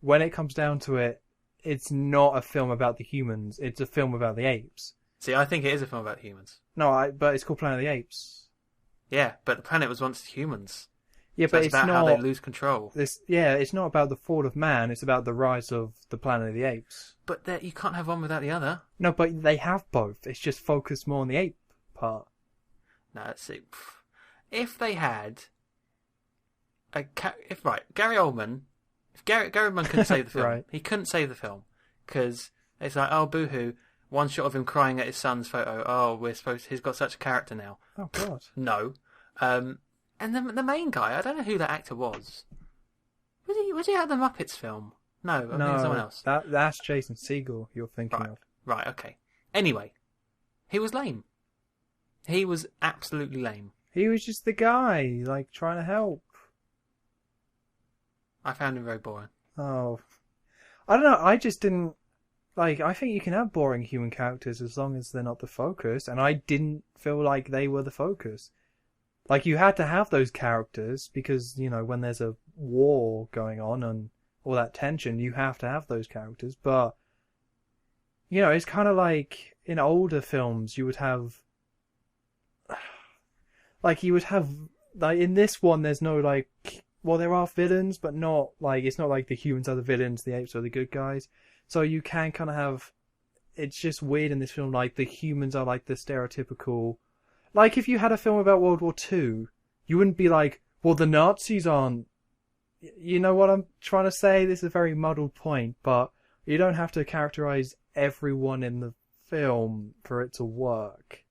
when it comes down to it, it's not a film about the humans. It's a film about the apes. See, I think it is a film about humans. No, but it's called Planet of the Apes. Yeah, but the planet was once humans. Yeah, So but it's it's about not. how they lose control. It's not about the fall of man. It's about the rise of the Planet of the Apes. But you can't have one without the other. No, but they have both. It's just focused more on the ape part. No, let's see. If they had Gary Oldman, if Gary Oldman couldn't save the film, Right. he couldn't save the film because it's like, oh, boo-hoo, one shot of him crying at his son's photo. Oh, he's got such a character now. Oh God. No, and the main guy, I don't know who that actor was. Was he at the Muppets film? No, I think it was someone else. That's Jason Segel you're thinking Right. of. Right, okay. Anyway, he was lame. He was absolutely lame. He was just the guy, like, trying to help. I found him very boring. Oh. I don't know, I just didn't like, I think you can have boring human characters as long as they're not the focus, and I didn't feel like they were the focus. Like, you had to have those characters because, when there's a war going on and all that tension, you have to have those characters, but, it's kind of like in older films, you would have, like, in this one, there's no, like, well, there are villains, but not, like, it's not like the humans are the villains, the apes are the good guys. So you can kind of have, it's just weird in this film, like, the humans are like the stereotypical, like, if you had a film about World War II, you wouldn't be like, well, the Nazis aren't, you know what I'm trying to say? This is a very muddled point, but you don't have to characterize everyone in the film for it to work.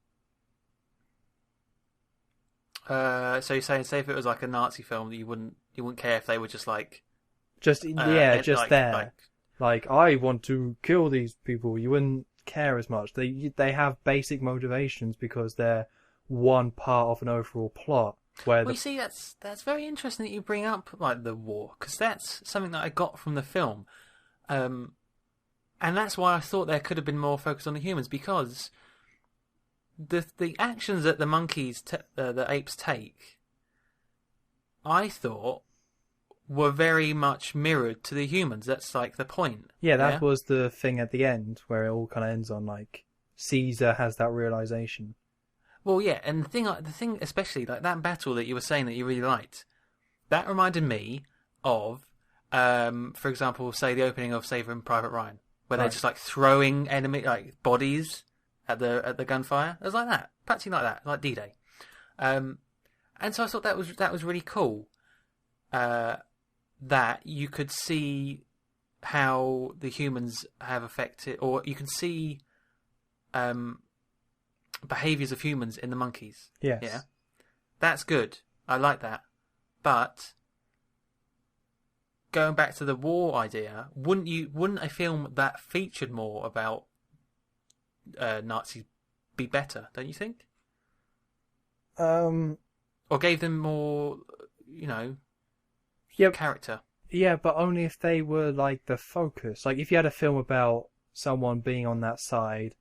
So you're saying, say if it was like a Nazi film, you wouldn't care if they were just like, just like, there. Like, I want to kill these people. You wouldn't care as much. They have basic motivations because they're one part of an overall plot. You see, that's very interesting that you bring up like the war, because that's something that I got from the film, and that's why I thought there could have been more focus on the humans, because the actions that the monkeys, the apes take, I thought were very much mirrored to the humans. That's like the point. Yeah, that was the thing at the end where it all kind of ends on like Caesar has that realization. Well, yeah, and the thing especially like that battle that you were saying that you really liked, that reminded me of, for example, say the opening of Saving Private Ryan, where they're just like throwing enemy like bodies at the gunfire. It was like that, practically like that, like D-Day. And so I thought that was really cool. That you could see how the humans have affected, or you can see behaviours of humans in the monkeys. Yes. Yeah. That's good. I like that. But going back to the war idea, wouldn't a film that featured more about Nazis be better, don't you think? Or gave them more, character. Yeah, but only if they were like the focus. Like if you had a film about someone being on that side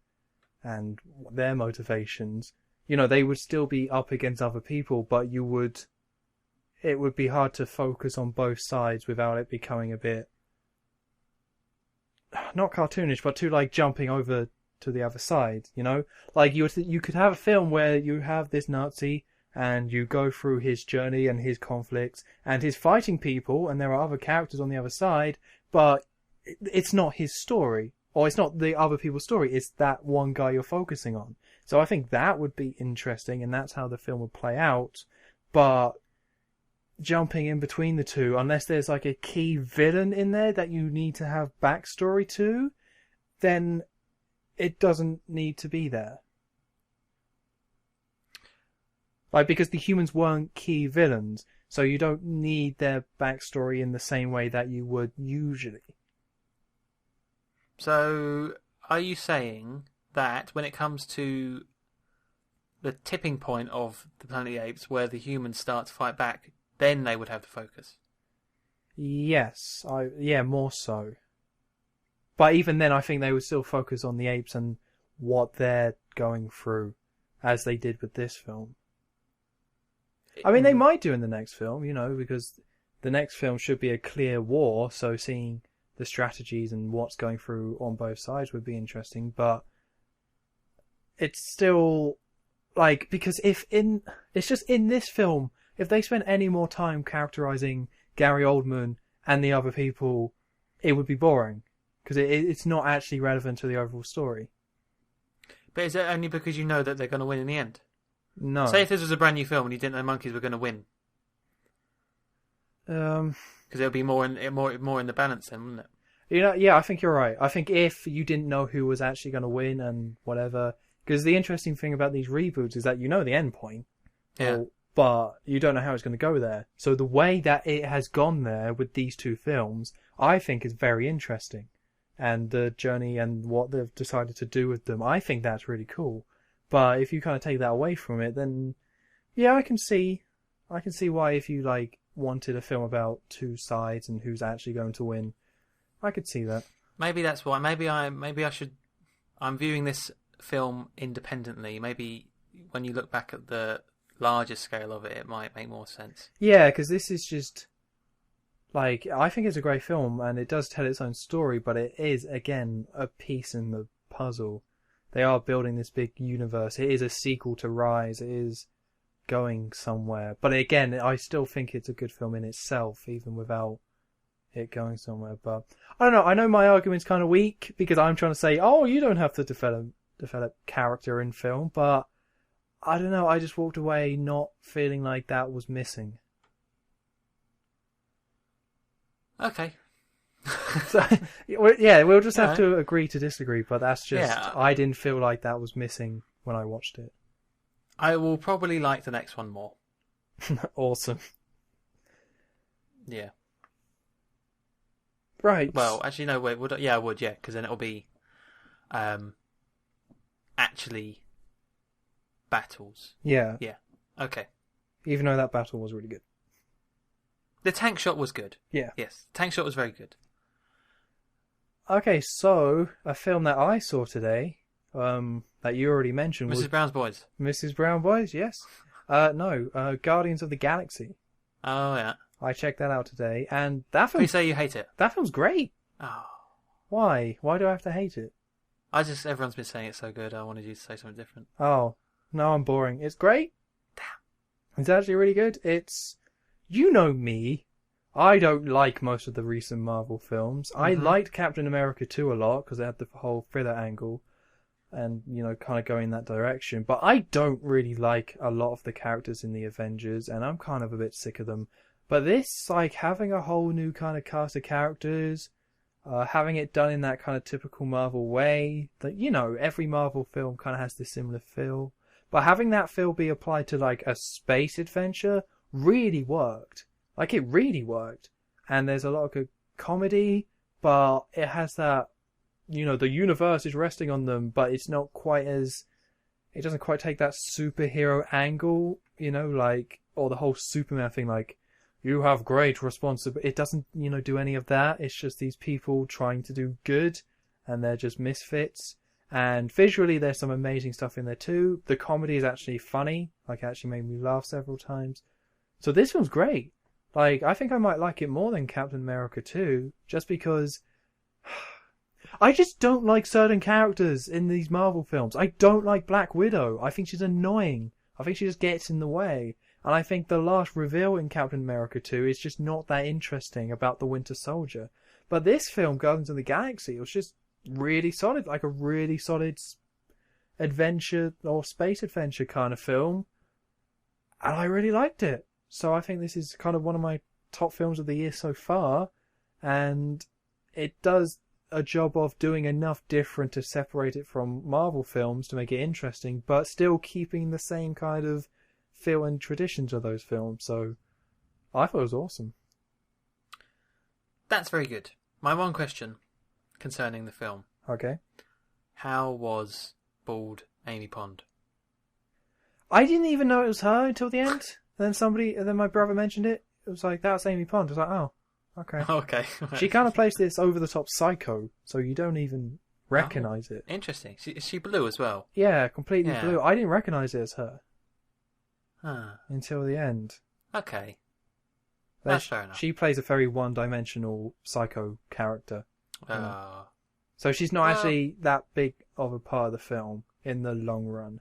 and their motivations, they would still be up against other people, but it would be hard to focus on both sides without it becoming a bit, not cartoonish, but too like jumping over to the other side, Like you could have a film where you have this Nazi and you go through his journey and his conflicts and his fighting people, and there are other characters on the other side, but it's not his story. Or it's not the other people's story, it's that one guy you're focusing on. So I think that would be interesting, and that's how the film would play out. But jumping in between the two, unless there's like a key villain in there that you need to have backstory to, then it doesn't need to be there. Like, because the humans weren't key villains, so you don't need their backstory in the same way that you would usually. So, are you saying that when it comes to the tipping point of the Planet of the Apes, where the humans start to fight back, then they would have the focus? Yes, more so. But even then, I think they would still focus on the apes and what they're going through, as they did with this film. I mean, they might do in the next film, because the next film should be a clear war, so seeing the strategies and what's going through on both sides would be interesting, but it's still like, because it's just in this film, if they spent any more time characterizing Gary Oldman and the other people, it would be boring, because it's not actually relevant to the overall story. But is it only because you know that they're going to win in the end? No. Say if this was a brand new film and you didn't know monkeys were going to win. Because it would be more in the balance then, wouldn't it? Yeah, I think you're right. I think if you didn't know who was actually going to win and whatever, because the interesting thing about these reboots is that you know the end point, but you don't know how it's going to go there. So the way that it has gone there with these two films, I think is very interesting, and the journey and what they've decided to do with them, I think that's really cool. But if you kind of take that away from it, then yeah, I can see why if you like wanted a film about two sides and who's actually going to win, I could see that. Maybe that's why. Maybe I should. I'm viewing this film independently. Maybe when you look back at the larger scale of it, it might make more sense. Yeah, because this is just like, I think it's a great film and it does tell its own story, but it is again a piece in the puzzle. They are building this big universe. It is a sequel to Rise. It is going somewhere, but again, I still think it's a good film in itself, even without it going somewhere. But I don't know. I know my argument's kind of weak because I'm trying to say, oh, you don't have to develop character in film, but I don't know. I just walked away not feeling like that was missing. Okay. So, yeah, we'll just have to agree to disagree. But that's just I didn't feel like that was missing when I watched it. I will probably like the next one more. Awesome. Yeah. Right. Well, actually, no. Wait. I would. Yeah, because then it'll be, actually, battles. Yeah. Yeah. Okay. Even though that battle was really good. The tank shot was good. Yeah. Yes, tank shot was very good. Okay, so a film that I saw today, that you already mentioned, was Mrs. Brown's Boys. Mrs. Brown Boys. Yes. No. Guardians of the Galaxy. Oh yeah. I checked that out today, and that film. You say you hate it? That film's great. Oh. Why? Why do I have to hate it? Everyone's been saying it's so good. I wanted you to say something different. Oh, no, I'm boring. It's great. Damn. It's actually really good. You know me. I don't like most of the recent Marvel films. I liked Captain America 2 a lot because it had the whole thriller angle and, kind of going that direction. But I don't really like a lot of the characters in the Avengers, and I'm kind of a bit sick of them. But this, like, having a whole new kind of cast of characters, having it done in that kind of typical Marvel way, that, every Marvel film kind of has this similar feel. But having that feel be applied to, like, a space adventure really worked. Like, it really worked. And there's a lot of good comedy, but it has that, the universe is resting on them, but it's not quite as... It doesn't quite take that superhero angle, or the whole Superman thing, like, you have great responsibility. It doesn't, do any of that. It's just these people trying to do good, and they're just misfits. And visually, there's some amazing stuff in there too. The comedy is actually funny. Like, it actually made me laugh several times. So this film's great. Like, I think I might like it more than Captain America 2, just because I just don't like certain characters in these Marvel films. I don't like Black Widow. I think she's annoying. I think she just gets in the way. And I think the last reveal in Captain America 2 is just not that interesting about the Winter Soldier. But this film, Guardians of the Galaxy, it was just really solid. Like a really solid adventure or space adventure kind of film. And I really liked it. So I think this is kind of one of my top films of the year so far. And it does a job of doing enough different to separate it from Marvel films to make it interesting, but still keeping the same kind of feel and traditions of those films. So I thought it was awesome. That's very good. My one question concerning the film. Okay. How was bald Amy Pond? I didn't even know it was her until the end. And then my brother mentioned it. It was like, that's Amy Pond. I was like, oh, okay. Okay. She kind of plays this over-the-top psycho, so you don't even recognise it. Interesting. Is she blue as well? Yeah, completely blue. I didn't recognise it as her. Until the end. Okay. That's fair enough. She plays a very one-dimensional psycho character. So she's not actually that big of a part of the film in the long run.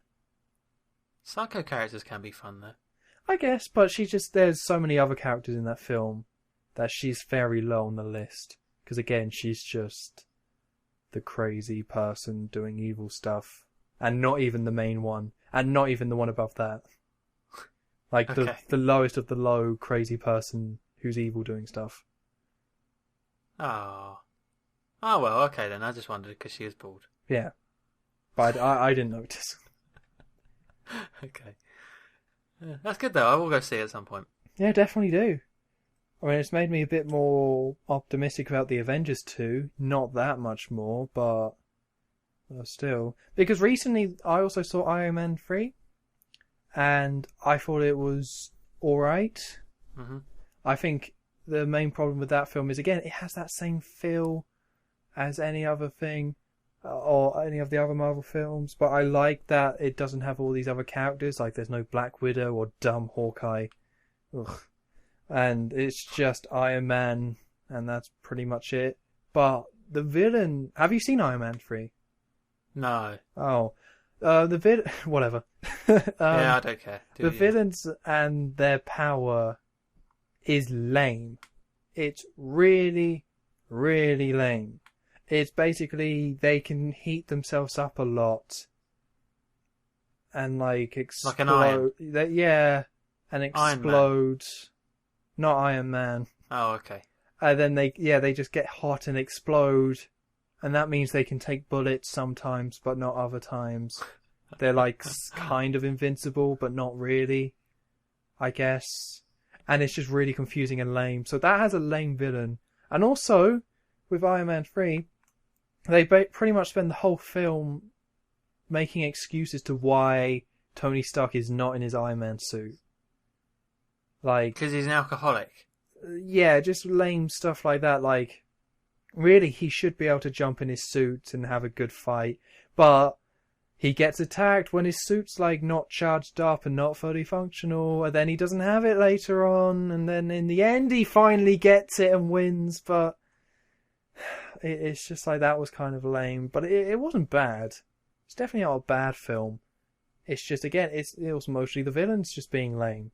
Psycho characters can be fun, though. I guess, but there's so many other characters in that film that she's very low on the list. Because again, she's just the crazy person doing evil stuff. And not even the main one. And not even the one above that. Like the lowest of the low crazy person who's evil doing stuff. Oh. Oh, well, okay then. I just wondered because she is bald. Yeah. But I didn't notice. Okay. Yeah, that's good though. I will go see it at some point. Yeah, definitely do. I mean, it's made me a bit more optimistic about the Avengers 2. Not that much more, but still. Because recently I also saw Iron Man 3. And I thought it was alright. Mm-hmm. I think the main problem with that film is, again, it has that same feel as any other thing or any of the other Marvel films, but I like that it doesn't have all these other characters. Like, there's no Black Widow or dumb Hawkeye. Ugh. And it's just Iron Man, and that's pretty much it. But the villain... Have you seen Iron Man 3? No. Oh. Whatever. Yeah, I don't care. The villains and their power is lame. It's really, really lame. It's basically they can heat themselves up a lot and like explode. Like an iron? And explode. Not Iron Man. Oh, okay. And then they just get hot and explode, and that means they can take bullets sometimes, but not other times. They're like kind of invincible, but not really, I guess. And it's just really confusing and lame. So that has a lame villain. And also, with Iron Man 3, they pretty much spend the whole film making excuses to why Tony Stark is not in his Iron Man suit. Like, because he's an alcoholic. Yeah, just lame stuff like that. Like, really, he should be able to jump in his suit and have a good fight. But he gets attacked when his suit's like not charged up and not fully functional, and then he doesn't have it later on, and then in the end he finally gets it and wins. But it's just like, that was kind of lame. But it wasn't bad. It's definitely not a bad film. It's just, again, it was mostly the villains just being lame.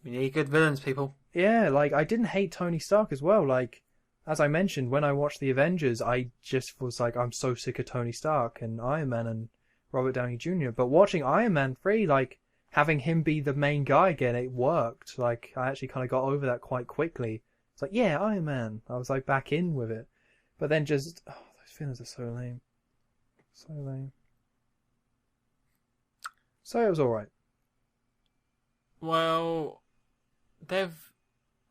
We need good villains, people. Yeah, like, I didn't hate Tony Stark as well. Like, as I mentioned, when I watched The Avengers, I just was like, I'm so sick of Tony Stark and Iron Man and Robert Downey Jr. But watching Iron Man 3, like, having him be the main guy again, it worked. Like, I actually kind of got over that quite quickly. It's like, yeah, Iron Man. I was like back in with it. But then just, those villains are so lame. So lame. So it was alright. Well,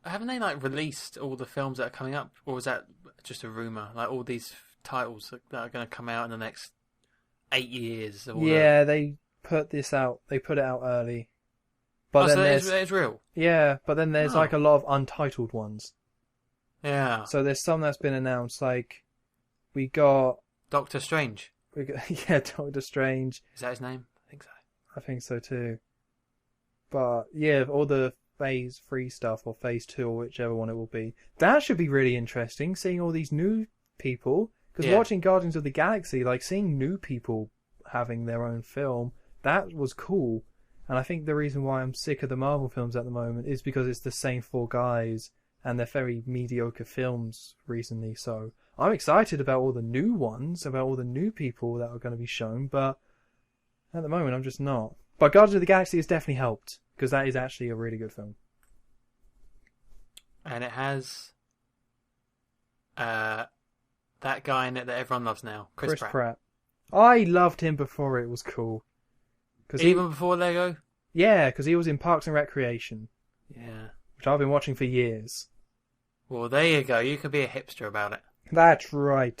haven't they like released all the films that are coming up, or was that just a rumor? Like all these titles that are going to come out in the next 8 years. Yeah, they put it out early. But then so it's real. Yeah, but then there's like a lot of untitled ones. Yeah. So there's some that's been announced. Like we got Doctor Strange. Yeah, Doctor Strange. Is that his name? I think so. I think so too. But yeah, all the Phase 3 stuff, or Phase 2, or whichever one it will be. That should be really interesting, seeing all these new people. Because watching Guardians of the Galaxy, like seeing new people having their own film, that was cool. And I think the reason why I'm sick of the Marvel films at the moment is because it's the same four guys, and they're very mediocre films recently. So I'm excited about all the new ones, about all the new people that are going to be shown, but at the moment I'm just not. But Guardians of the Galaxy has definitely helped, because that is actually a really good film. And it has that guy in it that everyone loves now, Chris Pratt. I loved him before it was cool. Even before Lego? Yeah, because he was in Parks and Recreation. Yeah. Which I've been watching for years. Well, there you go. You can be a hipster about it. That's right.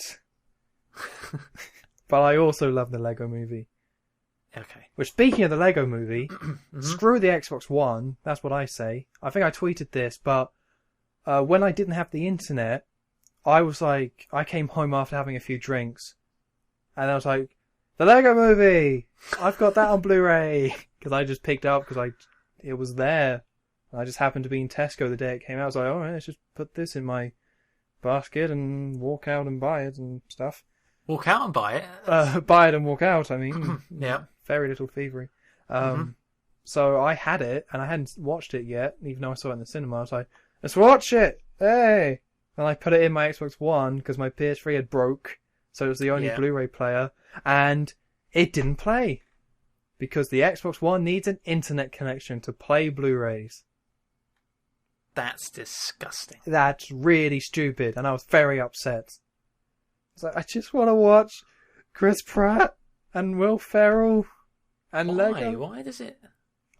But I also love the Lego Movie. Okay. Which, speaking of the Lego Movie, screw the Xbox One. That's what I say. I think I tweeted this, but when I didn't have the internet, I was like, I came home after having a few drinks, and I was like, the Lego Movie! I've got that on Blu-ray! Because I just picked it up because it was there. I just happened to be in Tesco the day it came out. I was like, alright, let's just put this in my basket and walk out and buy it and stuff. Walk out and buy it? Buy it and walk out, I mean. Yeah. Very little thievery. So I had it, and I hadn't watched it yet, even though I saw it in the cinema. I was like, let's watch it! Hey! And I put it in my Xbox One, because my PS3 had broke, so it was the only Blu-ray player, and it didn't play. Because the Xbox One needs an internet connection to play Blu-rays. That's disgusting. That's really stupid, and I was very upset. I was like, I just want to watch Chris Pratt and Will Ferrell and Lego. Why does it?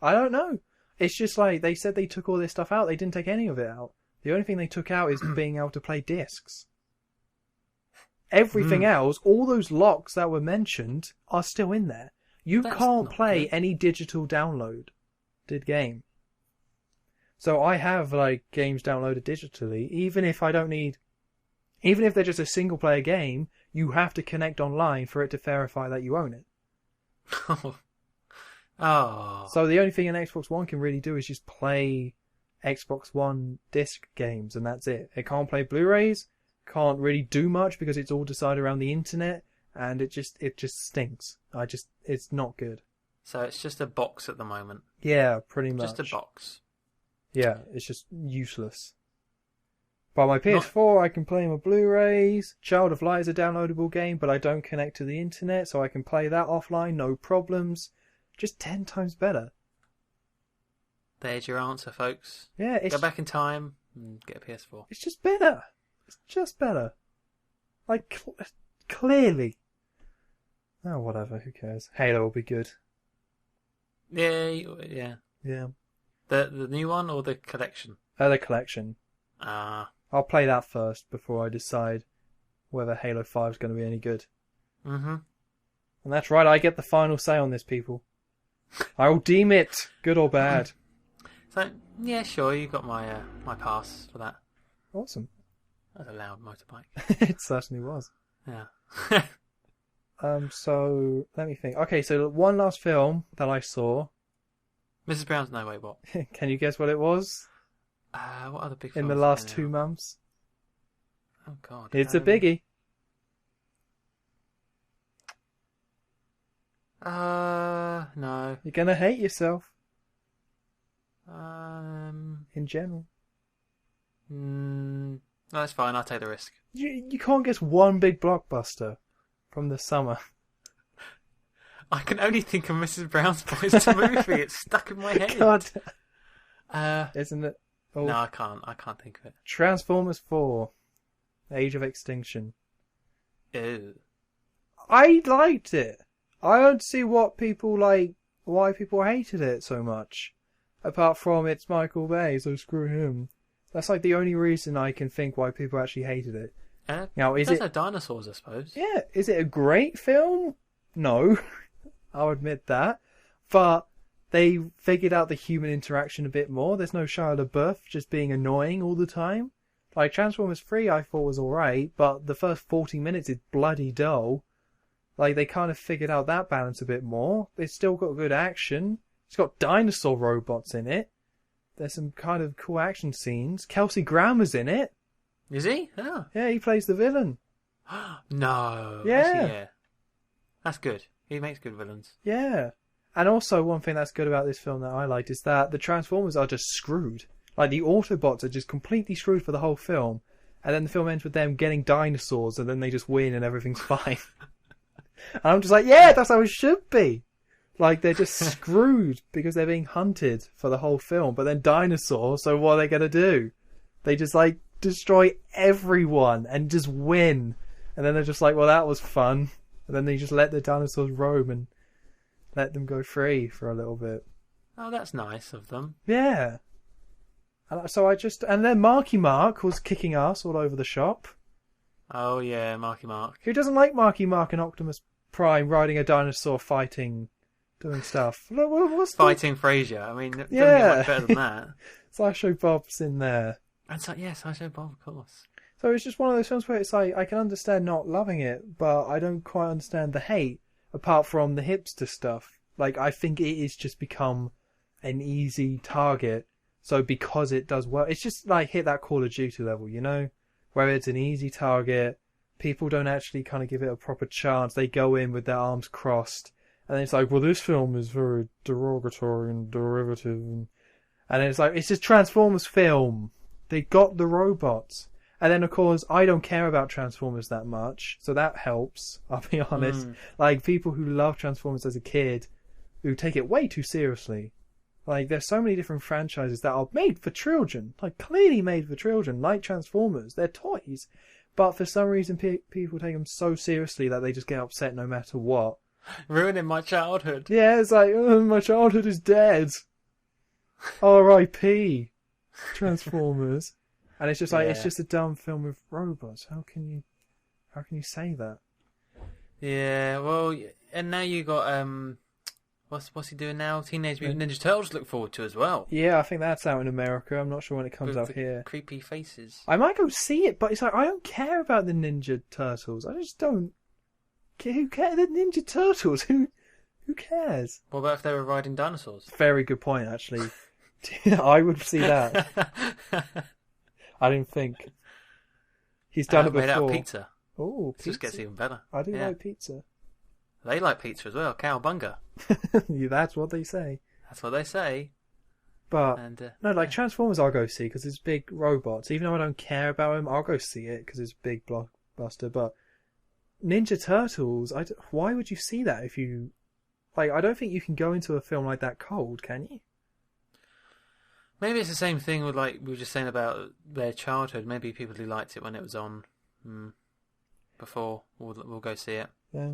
I don't know. It's just like, they said they took all this stuff out. They didn't take any of it out. The only thing they took out is being able to play discs. Everything else, all those locks that were mentioned, are still in there. You can't play any digital downloaded game. So I have like games downloaded digitally, even if I don't need Even if they're just a single player game, you have to connect online for it to verify that you own it. Oh. So the only thing an Xbox One can really do is just play Xbox One disc games, and that's it. It can't play Blu-rays, can't really do much because it's all decided around the internet, and it just stinks. It's not good. So it's just a box at the moment. Yeah, pretty much. Just a box. Yeah, it's just useless. But my PS4, I can play my Blu-rays. Child of Light is a downloadable game, but I don't connect to the internet, so I can play that offline, no problems. Just 10 times better. There's your answer, folks. Yeah, Go back in time and get a PS4. It's just better. It's just better. Like, clearly. Oh, whatever, who cares? Halo will be good. Yeah. Yeah. The new one or the collection? The collection. Ah. I'll play that first before I decide whether Halo 5 is going to be any good. Mm-hmm. And that's right, I get the final say on this, people. I will deem it good or bad. So, yeah, sure, you got my my pass for that. Awesome. That was a loud motorbike. It certainly was. Yeah. So, let me think. Okay, so one last film that I saw. Mrs. Brown's No Way What? Can you guess what it was? What other big In films the are last there 2 now? months? Oh, God. It's a biggie. No. You're going to hate yourself. In general. No, that's fine. I'll take the risk. You can't guess one big blockbuster from the summer. I can only think of Mrs. Brown's Boys movie. It's stuck in my head. God. Isn't it? Oh. No, I can't. I can't think of it. Transformers 4. Age of Extinction. Ew. I liked it. I don't see why people hated it so much. Apart from it's Michael Bay, so screw him. That's like the only reason I can think why people actually hated it. Now, is it have dinosaurs, I suppose. Yeah, is it a great film? No. I'll admit that. But they figured out the human interaction a bit more. There's no Shia LaBeouf just being annoying all the time. Like, Transformers 3 I thought was alright, but the first 40 minutes is bloody dull. Like, they kind of figured out that balance a bit more. It's still got good action. It's got dinosaur robots in it. There's some kind of cool action scenes. Kelsey Grammer's in it. Is he? Oh. Yeah, he plays the villain. No. Yeah. Actually, yeah. That's good. He makes good villains. Yeah. And also, one thing that's good about this film that I liked is that the Transformers are just screwed. Like, the Autobots are just completely screwed for the whole film. And then the film ends with them getting dinosaurs, and then they just win and everything's fine. And I'm just like, yeah, that's how it should be. Like, they're just screwed because they're being hunted for the whole film. But then dinosaurs, so what are they going to do? They just, like, destroy everyone and just win. And then they're just like, well, that was fun. And then they just let the dinosaurs roam and let them go free for a little bit. Oh, that's nice of them. Yeah. And then Marky Mark was kicking ass all over the shop. Oh, yeah, Marky Mark. Who doesn't like Marky Mark and Optimus Prime riding a dinosaur fighting, doing stuff? Fighting Frasier. I mean, it doesn't Yeah. get much better than that. Sideshow Bob's in there. And so, yes, Sideshow Bob, of course. So it's just one of those films where it's like, I can understand not loving it, but I don't quite understand the hate, apart from the hipster stuff. Like, I think it is just become an easy target. So because it does well, it's just like hit that Call of Duty level, you know? Where it's an easy target, people don't actually kind of give it a proper chance. They go in with their arms crossed, and then it's like, well, this film is very derogatory and derivative. And then it's like, it's just Transformers film. They got the robots. And then, of course, I don't care about Transformers that much, so that helps, I'll be honest. Like, people who love Transformers as a kid, who take it way too seriously. Like, there's so many different franchises that are made for children. Like, clearly made for children, like Transformers. They're toys. But for some reason, people take them so seriously that they just get upset no matter what. Ruining my childhood. Yeah, it's like, oh, my childhood is dead. R.I.P. Transformers. And it's just like, it's just a dumb film with robots. How can you say that? Yeah, well, and now you got, what's he doing now? Teenage Mutant Ninja Turtles to look forward to as well. Yeah, I think that's out in America. I'm not sure when it comes With out the here. creepy faces. I might go see it, but it's like I don't care about the Ninja Turtles. I just don't. Who cares? The Ninja Turtles. Who cares? What about if they were riding dinosaurs? Very good point, actually. I would see that. I didn't think. He's done it before. Made out of pizza. Oh, It just gets even better. I do like pizza. They like pizza as well. Cowabunga. Yeah, that's what they say. That's what they say. But no, like yeah. Transformers, I'll go see because it's big robots. Even though I don't care about them, I'll go see it because it's a big blockbuster. But Ninja Turtles, why would you see that if you like? I don't think you can go into a film like that cold, can you? Maybe it's the same thing with like we were just saying about their childhood. Maybe people who liked it when it was on before will go see it. Yeah.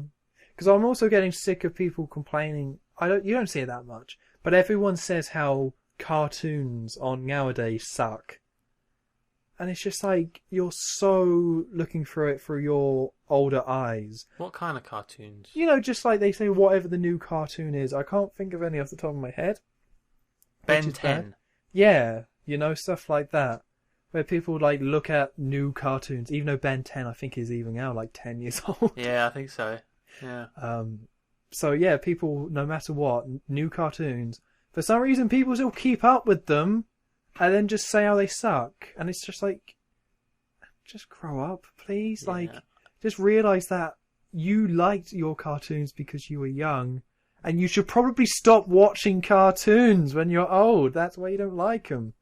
Because I'm also getting sick of people complaining. You don't see it that much, but everyone says how cartoons on nowadays suck, and it's just like you're so looking through it through your older eyes. What kind of cartoons? You know, just like they say, whatever the new cartoon is. I can't think of any off the top of my head. Ben 10. Yeah, you know, stuff like that, where people like look at new cartoons, even though Ben 10 I think is even now like 10 years old. Yeah, I think so. Yeah. So yeah, people, no matter what, new cartoons, for some reason people still keep up with them and then just say how they suck. And it's just like, just grow up, please. Yeah. Like, just realise that you liked your cartoons because you were young, and you should probably stop watching cartoons when you're old. That's why you don't like them.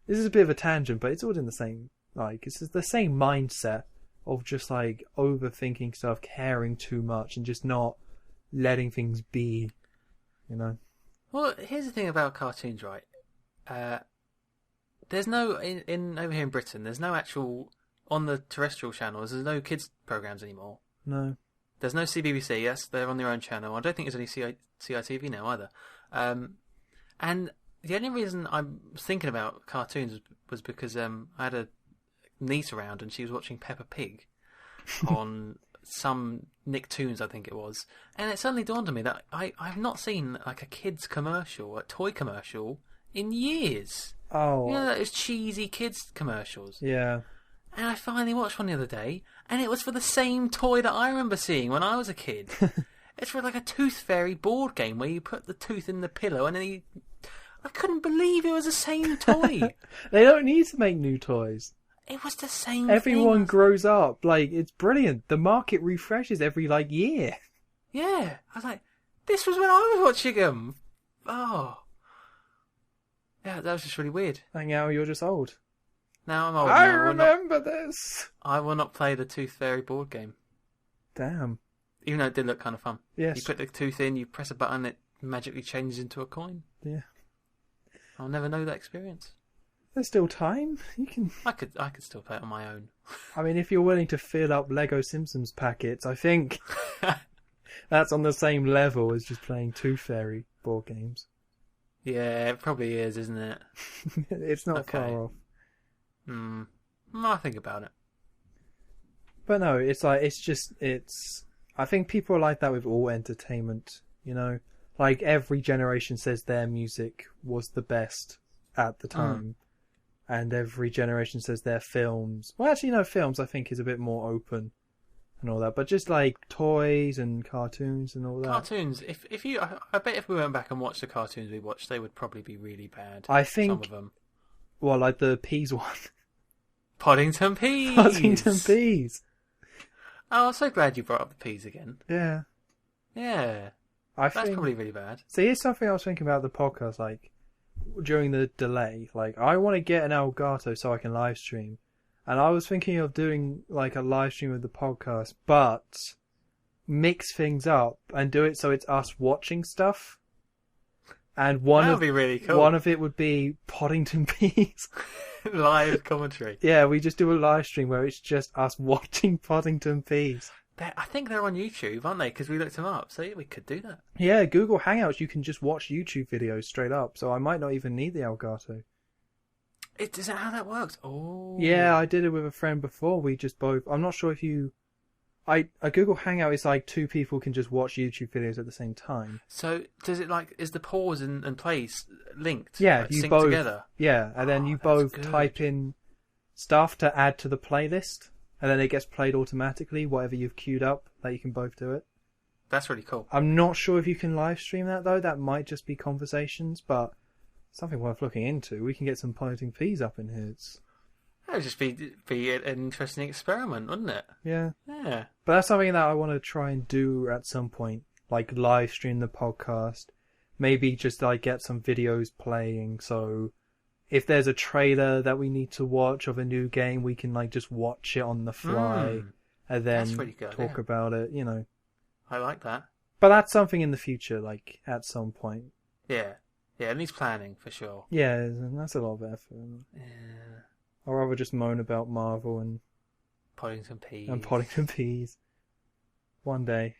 This is a bit of a tangent, but it's all in the same, like, it's the same mindset of just like overthinking stuff, caring too much, and just not letting things be, you know. Well, here's the thing about cartoons, right? There's no in over here in Britain. There's no actual on the terrestrial channels. There's no kids programs anymore. No. There's no CBBC. Yes, they're on their own channel. I don't think there's any CITV now either. And the only reason I'm thinking about cartoons was because I had a niece around and she was watching Peppa Pig on some Nicktoons, I think it was, and it suddenly dawned on me that I've not seen like a kids commercial, a toy commercial, in years. Oh, you know, those cheesy kids commercials. Yeah. And I finally watched one the other day, and it was for the same toy that I remember seeing when I was a kid. It's for like a Tooth Fairy board game where you put the tooth in the pillow and then I couldn't believe it was the same toy. They don't need to make new toys. It was the same Everyone thing. grows up. Like, it's brilliant. The market refreshes every, like, year. Yeah. I was like, this was when I was watching them. Oh. Yeah, that was just really weird. And now you're just old. Now I'm old. I now. remember this. I will not play the Tooth Fairy board game. Damn. Even though it did look kind of fun. Yes. You put the tooth in, you press a button, it magically changes into a coin. Yeah. I'll never know that experience. There's still time. You can. I could still play it on my own. I mean, if you're willing to fill up Lego Simpsons packets, I think that's on the same level as just playing Tooth Fairy board games. Yeah, it probably is, isn't it? It's not far off. I'll think about it. But no, it's like, I think people are like that with all entertainment, you know? Like, every generation says their music was the best at the time. And every generation says their films... Well, actually, no, films I think is a bit more open and all that. But just like toys and cartoons and all that. Cartoons, if you... I bet if we went back and watched the cartoons we watched, they would probably be really bad. I think... Some of them. Well, like the Peas one. Poddington Peas! Poddington Peas! Oh, I'm so glad you brought up the peas again. Yeah. Yeah. That's probably really bad. See, here's something I was thinking about the podcast, like, during the delay. Like, I want to get an Elgato so I can live stream. And I was thinking of doing, like, a live stream of the podcast, but mix things up and do it so it's us watching stuff. And that would be really cool. One of it would be Poddington Peas. Live commentary. Yeah, we just do a live stream where it's just us watching Poddington Peas. I think they're on YouTube, aren't they? Because we looked them up, so we could do that. Yeah, Google Hangouts, you can just watch YouTube videos straight up, so I might not even need the Elgato. Is that how that works? Oh. Yeah, I did it with a friend before. We just both... I'm not sure if you... a Google Hangout is like two people can just watch YouTube videos at the same time. So does it is the pause and play linked? Yeah, like, you synced both together. Yeah, and then you that's both good. type in stuff to add to the playlist, and then it gets played automatically. Whatever you've queued up, that you can both do it. That's really cool. I'm not sure if you can live stream that though. That might just be conversations, but something worth looking into. We can get some Piloting Peas up in here. That would just be an interesting experiment, wouldn't it? Yeah. Yeah. But that's something that I want to try and do at some point. Like live stream the podcast. Maybe just like get some videos playing. So if there's a trailer that we need to watch of a new game, we can like just watch it on the fly and then That's really good, talk about it, you know. I like that. But that's something in the future, like at some point. Yeah. Yeah, it needs planning for sure. Yeah, and that's a lot of effort. Yeah. I'd rather just moan about Marvel and Poddington Peas. Poddington Peas. One day.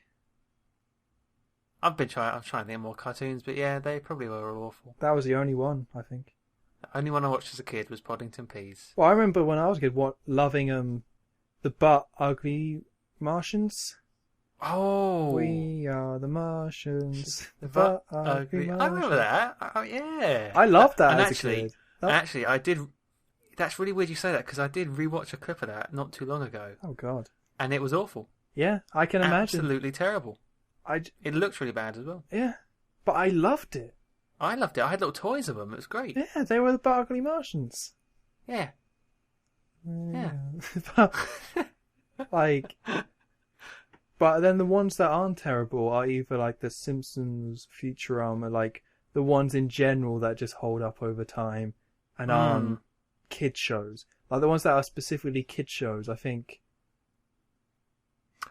I'm trying to think of more cartoons, but yeah, they probably were awful. That was the only one, I think. The only one I watched as a kid was Poddington Peas. Well, I remember when I was a kid, loving the butt ugly Martians. Oh, We are the Martians. the butt ugly. Martians. I remember that. Oh, yeah. I loved that And as actually, a kid. actually, I did. That's really weird you say that because I did rewatch a clip of that not too long ago, Oh God. and it was awful. Yeah, I can imagine. Absolutely terrible. I It looked really bad as well. yeah, but I loved it. I loved it. I had little toys of them. It was great. Yeah, they were the butt ugly Martians. Yeah. Yeah. But, like, but then the ones that aren't terrible are either like the Simpsons, Futurama, like the ones in general that just hold up over time and aren't kid shows. Like the ones that are specifically kid shows, I think.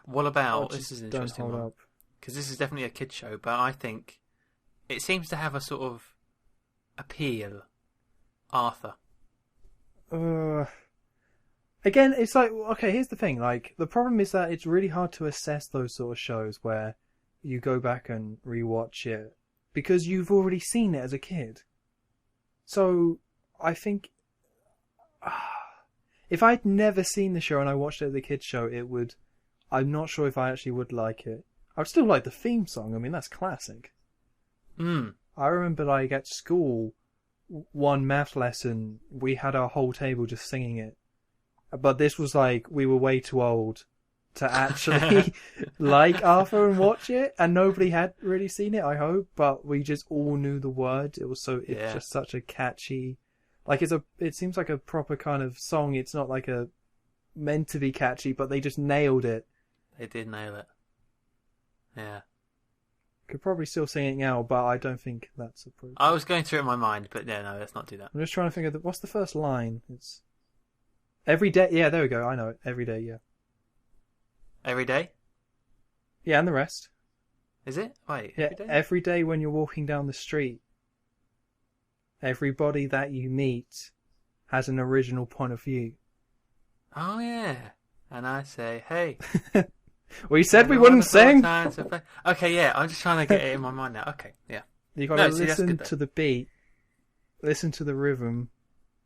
What about just this is an don't interesting hold one up. because this is definitely a kid show, but I think it seems to have a sort of appeal. Arthur. Again, it's like, okay, here's the thing. Like, the problem is that it's really hard to assess those sort of shows where you go back and rewatch it because you've already seen it as a kid. So, I think if I'd never seen the show and I watched it as a kid's show, I'm not sure if I actually would like it. I'd still like the theme song. I mean, that's classic. I remember, like, at school, one math lesson, we had our whole table just singing it. But this was like, we were way too old to actually like Arthur and watch it. And nobody had really seen it, I hope. But we just all knew the words. It's just such a catchy, like it seems like a proper kind of song. It's not like meant to be catchy, but they just nailed it. They did nail it. Yeah. Could probably still sing it now, but I don't think that's appropriate. I was going through it in my mind, but yeah, no, let's not do that. I'm just trying to think of what's the first line? It's every day. Yeah, there we go. I know it. Every day. Yeah. Every day? Yeah, and the rest. Is it? Wait. Yeah, Every day? every day when you're walking down the street, everybody that you meet has an original point of view. Oh yeah. And I say, hey. We said we wouldn't sing. Okay, yeah, I'm just trying to get it in my mind now. Okay, yeah. You got to No, see, that's listen good to the beat, listen to the rhythm,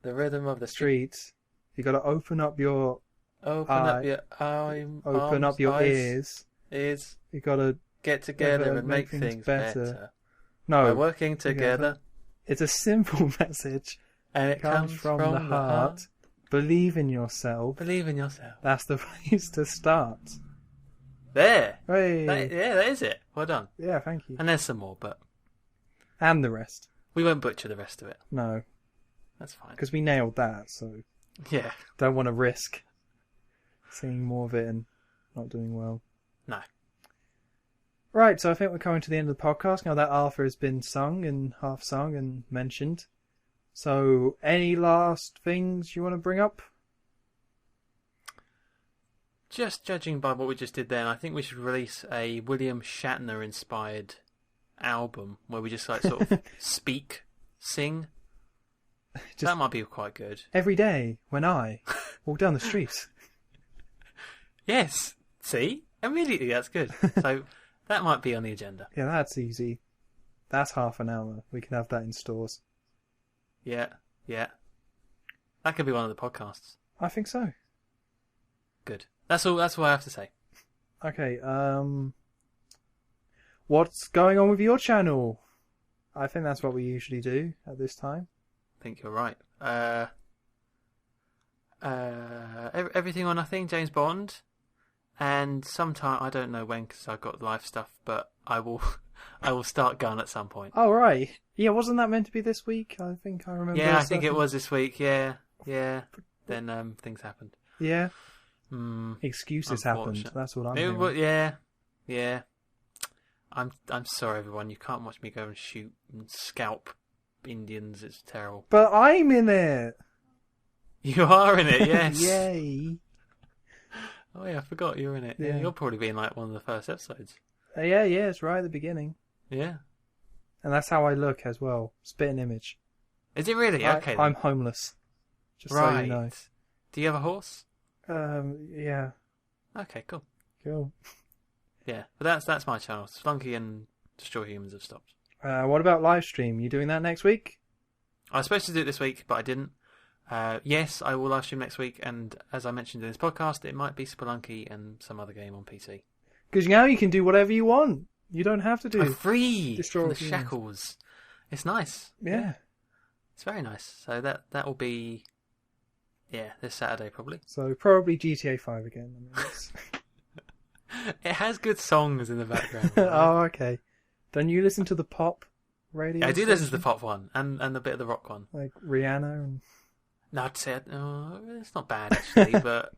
The rhythm of the streets. You got to open up your Open up your ears. Ears. You got to Get together and make things better. No, By working together. It's a simple message. And it comes from the heart. Believe in yourself. Believe in yourself. That's the place to start. There. Hey. That is it. Well done. Yeah, thank you. And there's some more, but And the rest. we won't butcher the rest of it. No, That's fine. because we nailed that, so Yeah. don't want to risk singing more of it and not doing well. No. Right, so I think we're coming to the end of the podcast now that Arthur has been sung and half sung and mentioned. So, any last things you want to bring up? Just judging by what we just did then, I think we should release a William Shatner inspired album where we just like sort of sing. That might be quite good. Every day when I walk down the street. Yes. See? Immediately that's good. So that might be on the agenda. Yeah, that's easy. That's half an hour. We can have that in stores. Yeah. Yeah. That could be one of the podcasts. I think so. Good. That's all I have to say. Okay, what's going on with your channel? I think that's what we usually do at this time. I think you're right. Everything or Nothing, James Bond, and sometime, I don't know when because I've got live stuff, but I will start Gun at some point. Oh, right. Yeah, wasn't that meant to be this week? I think I remember. Yeah, I think it was this week. Yeah. Then things happened. Yeah. Excuses happened. That's what I'm hearing. Yeah. I'm sorry, everyone. You can't watch me go and shoot and scalp Indians. It's terrible. But I'm in it. You are in it, yes. Yay. Oh yeah, I forgot you were in it. Yeah, you'll probably be in like one of the first episodes. Yeah, it's right at the beginning. Yeah. And that's how I look as well. Spitting image. Is it really? Okay. I'm homeless. Just right. so you know. Do you have a horse? Yeah. Okay, cool. Cool. Yeah, but that's my channel. Slunky and Destroy Humans have stopped. What about live stream? You doing that next week? I was supposed to do it this week, but I didn't. Yes, I will live stream next week, and as I mentioned in this podcast, it might be Spelunky and some other game on PC. Because now you can do whatever you want. You don't have to do. I'm free Destroy from the shackles. It's nice. Yeah. It's very nice. So that will be, this Saturday probably. So probably GTA 5 again. I mean, it has good songs in the background. Right? Oh, okay. Don't you listen to the pop radio? Yeah, I do listen to the pop one and a bit of the rock one. Like Rihanna and... No, I'd say it's not bad actually, but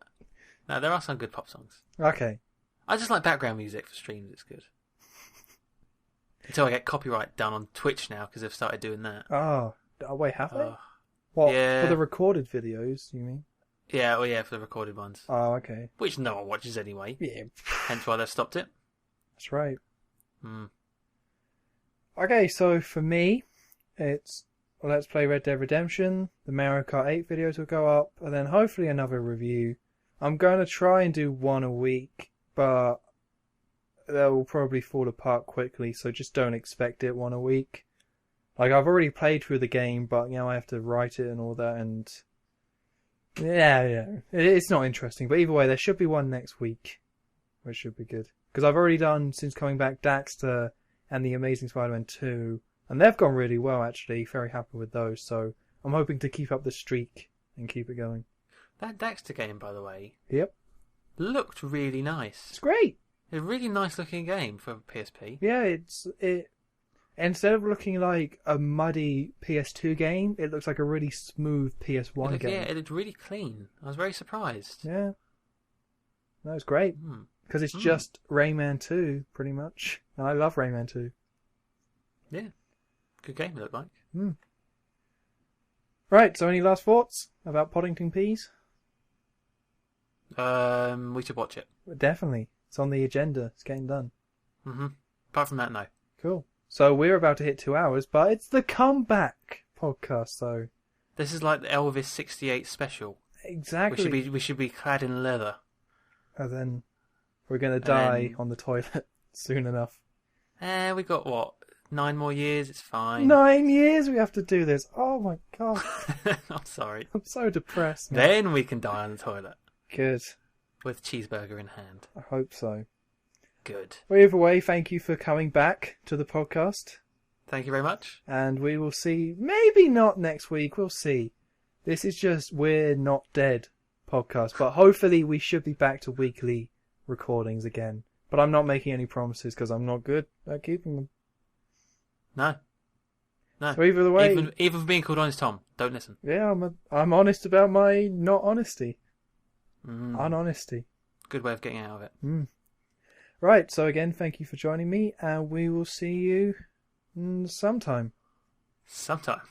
no, there are some good pop songs. Okay. I just like background music for streams. It's good. Until I get copyright done on Twitch now because they've started doing that. Oh wait, have they? What? Yeah. For the recorded videos, you mean? Yeah, for the recorded ones. Oh, okay. Which no one watches anyway. Yeah. Hence why they've stopped it. That's right. Hmm. Okay, so for me, it's Let's Play Red Dead Redemption. The Mario Kart 8 videos will go up, and then hopefully another review. I'm going to try and do one a week, but that will probably fall apart quickly, so just don't expect it one a week. Like, I've already played through the game, but, I have to write it and all that, and... Yeah. It's not interesting, but either way, there should be one next week, which should be good. Because I've already done, since coming back, Daxter and The Amazing Spider-Man 2, and they've gone really well, actually. Very happy with those, so I'm hoping to keep up the streak and keep it going. That Daxter game, by the way... Yep. Looked really nice. It's great! A really nice looking game for PSP. Yeah, it instead of looking like a muddy PS2 game, it looks like a really smooth PS1 game. Yeah, it looked really clean. I was very surprised. Yeah. No, it's great. Because it's just Rayman 2, pretty much. And I love Rayman 2. Yeah. Good game, it looked like. Right, so any last thoughts about Poddington Peas? We should watch it. Definitely. It's on the agenda. It's getting done. Apart from that, no. Cool. So we're about to hit 2 hours, but it's the comeback podcast, so... This is like the Elvis 68 special. Exactly. We should be clad in leather. And then we're going to die on the toilet soon enough. We got, 9 more years? It's fine. 9 years we have to do this. Oh my god. I'm sorry. I'm so depressed, man. Then we can die on the toilet. Good. With cheeseburger in hand. I hope so. Good. Well, either way, thank you for coming back to the podcast. Thank you very much. And we will see, maybe not next week, we'll see. This is just We're Not Dead podcast, but hopefully we should be back to weekly recordings again. But I'm not making any promises because I'm not good at keeping them. No. So either way... Even for being called Honest Tom, don't listen. Yeah, I'm honest about my not honesty. Unhonesty. Good way of getting out of it. Right, so again, thank you for joining me, and we will see you sometime. Sometime.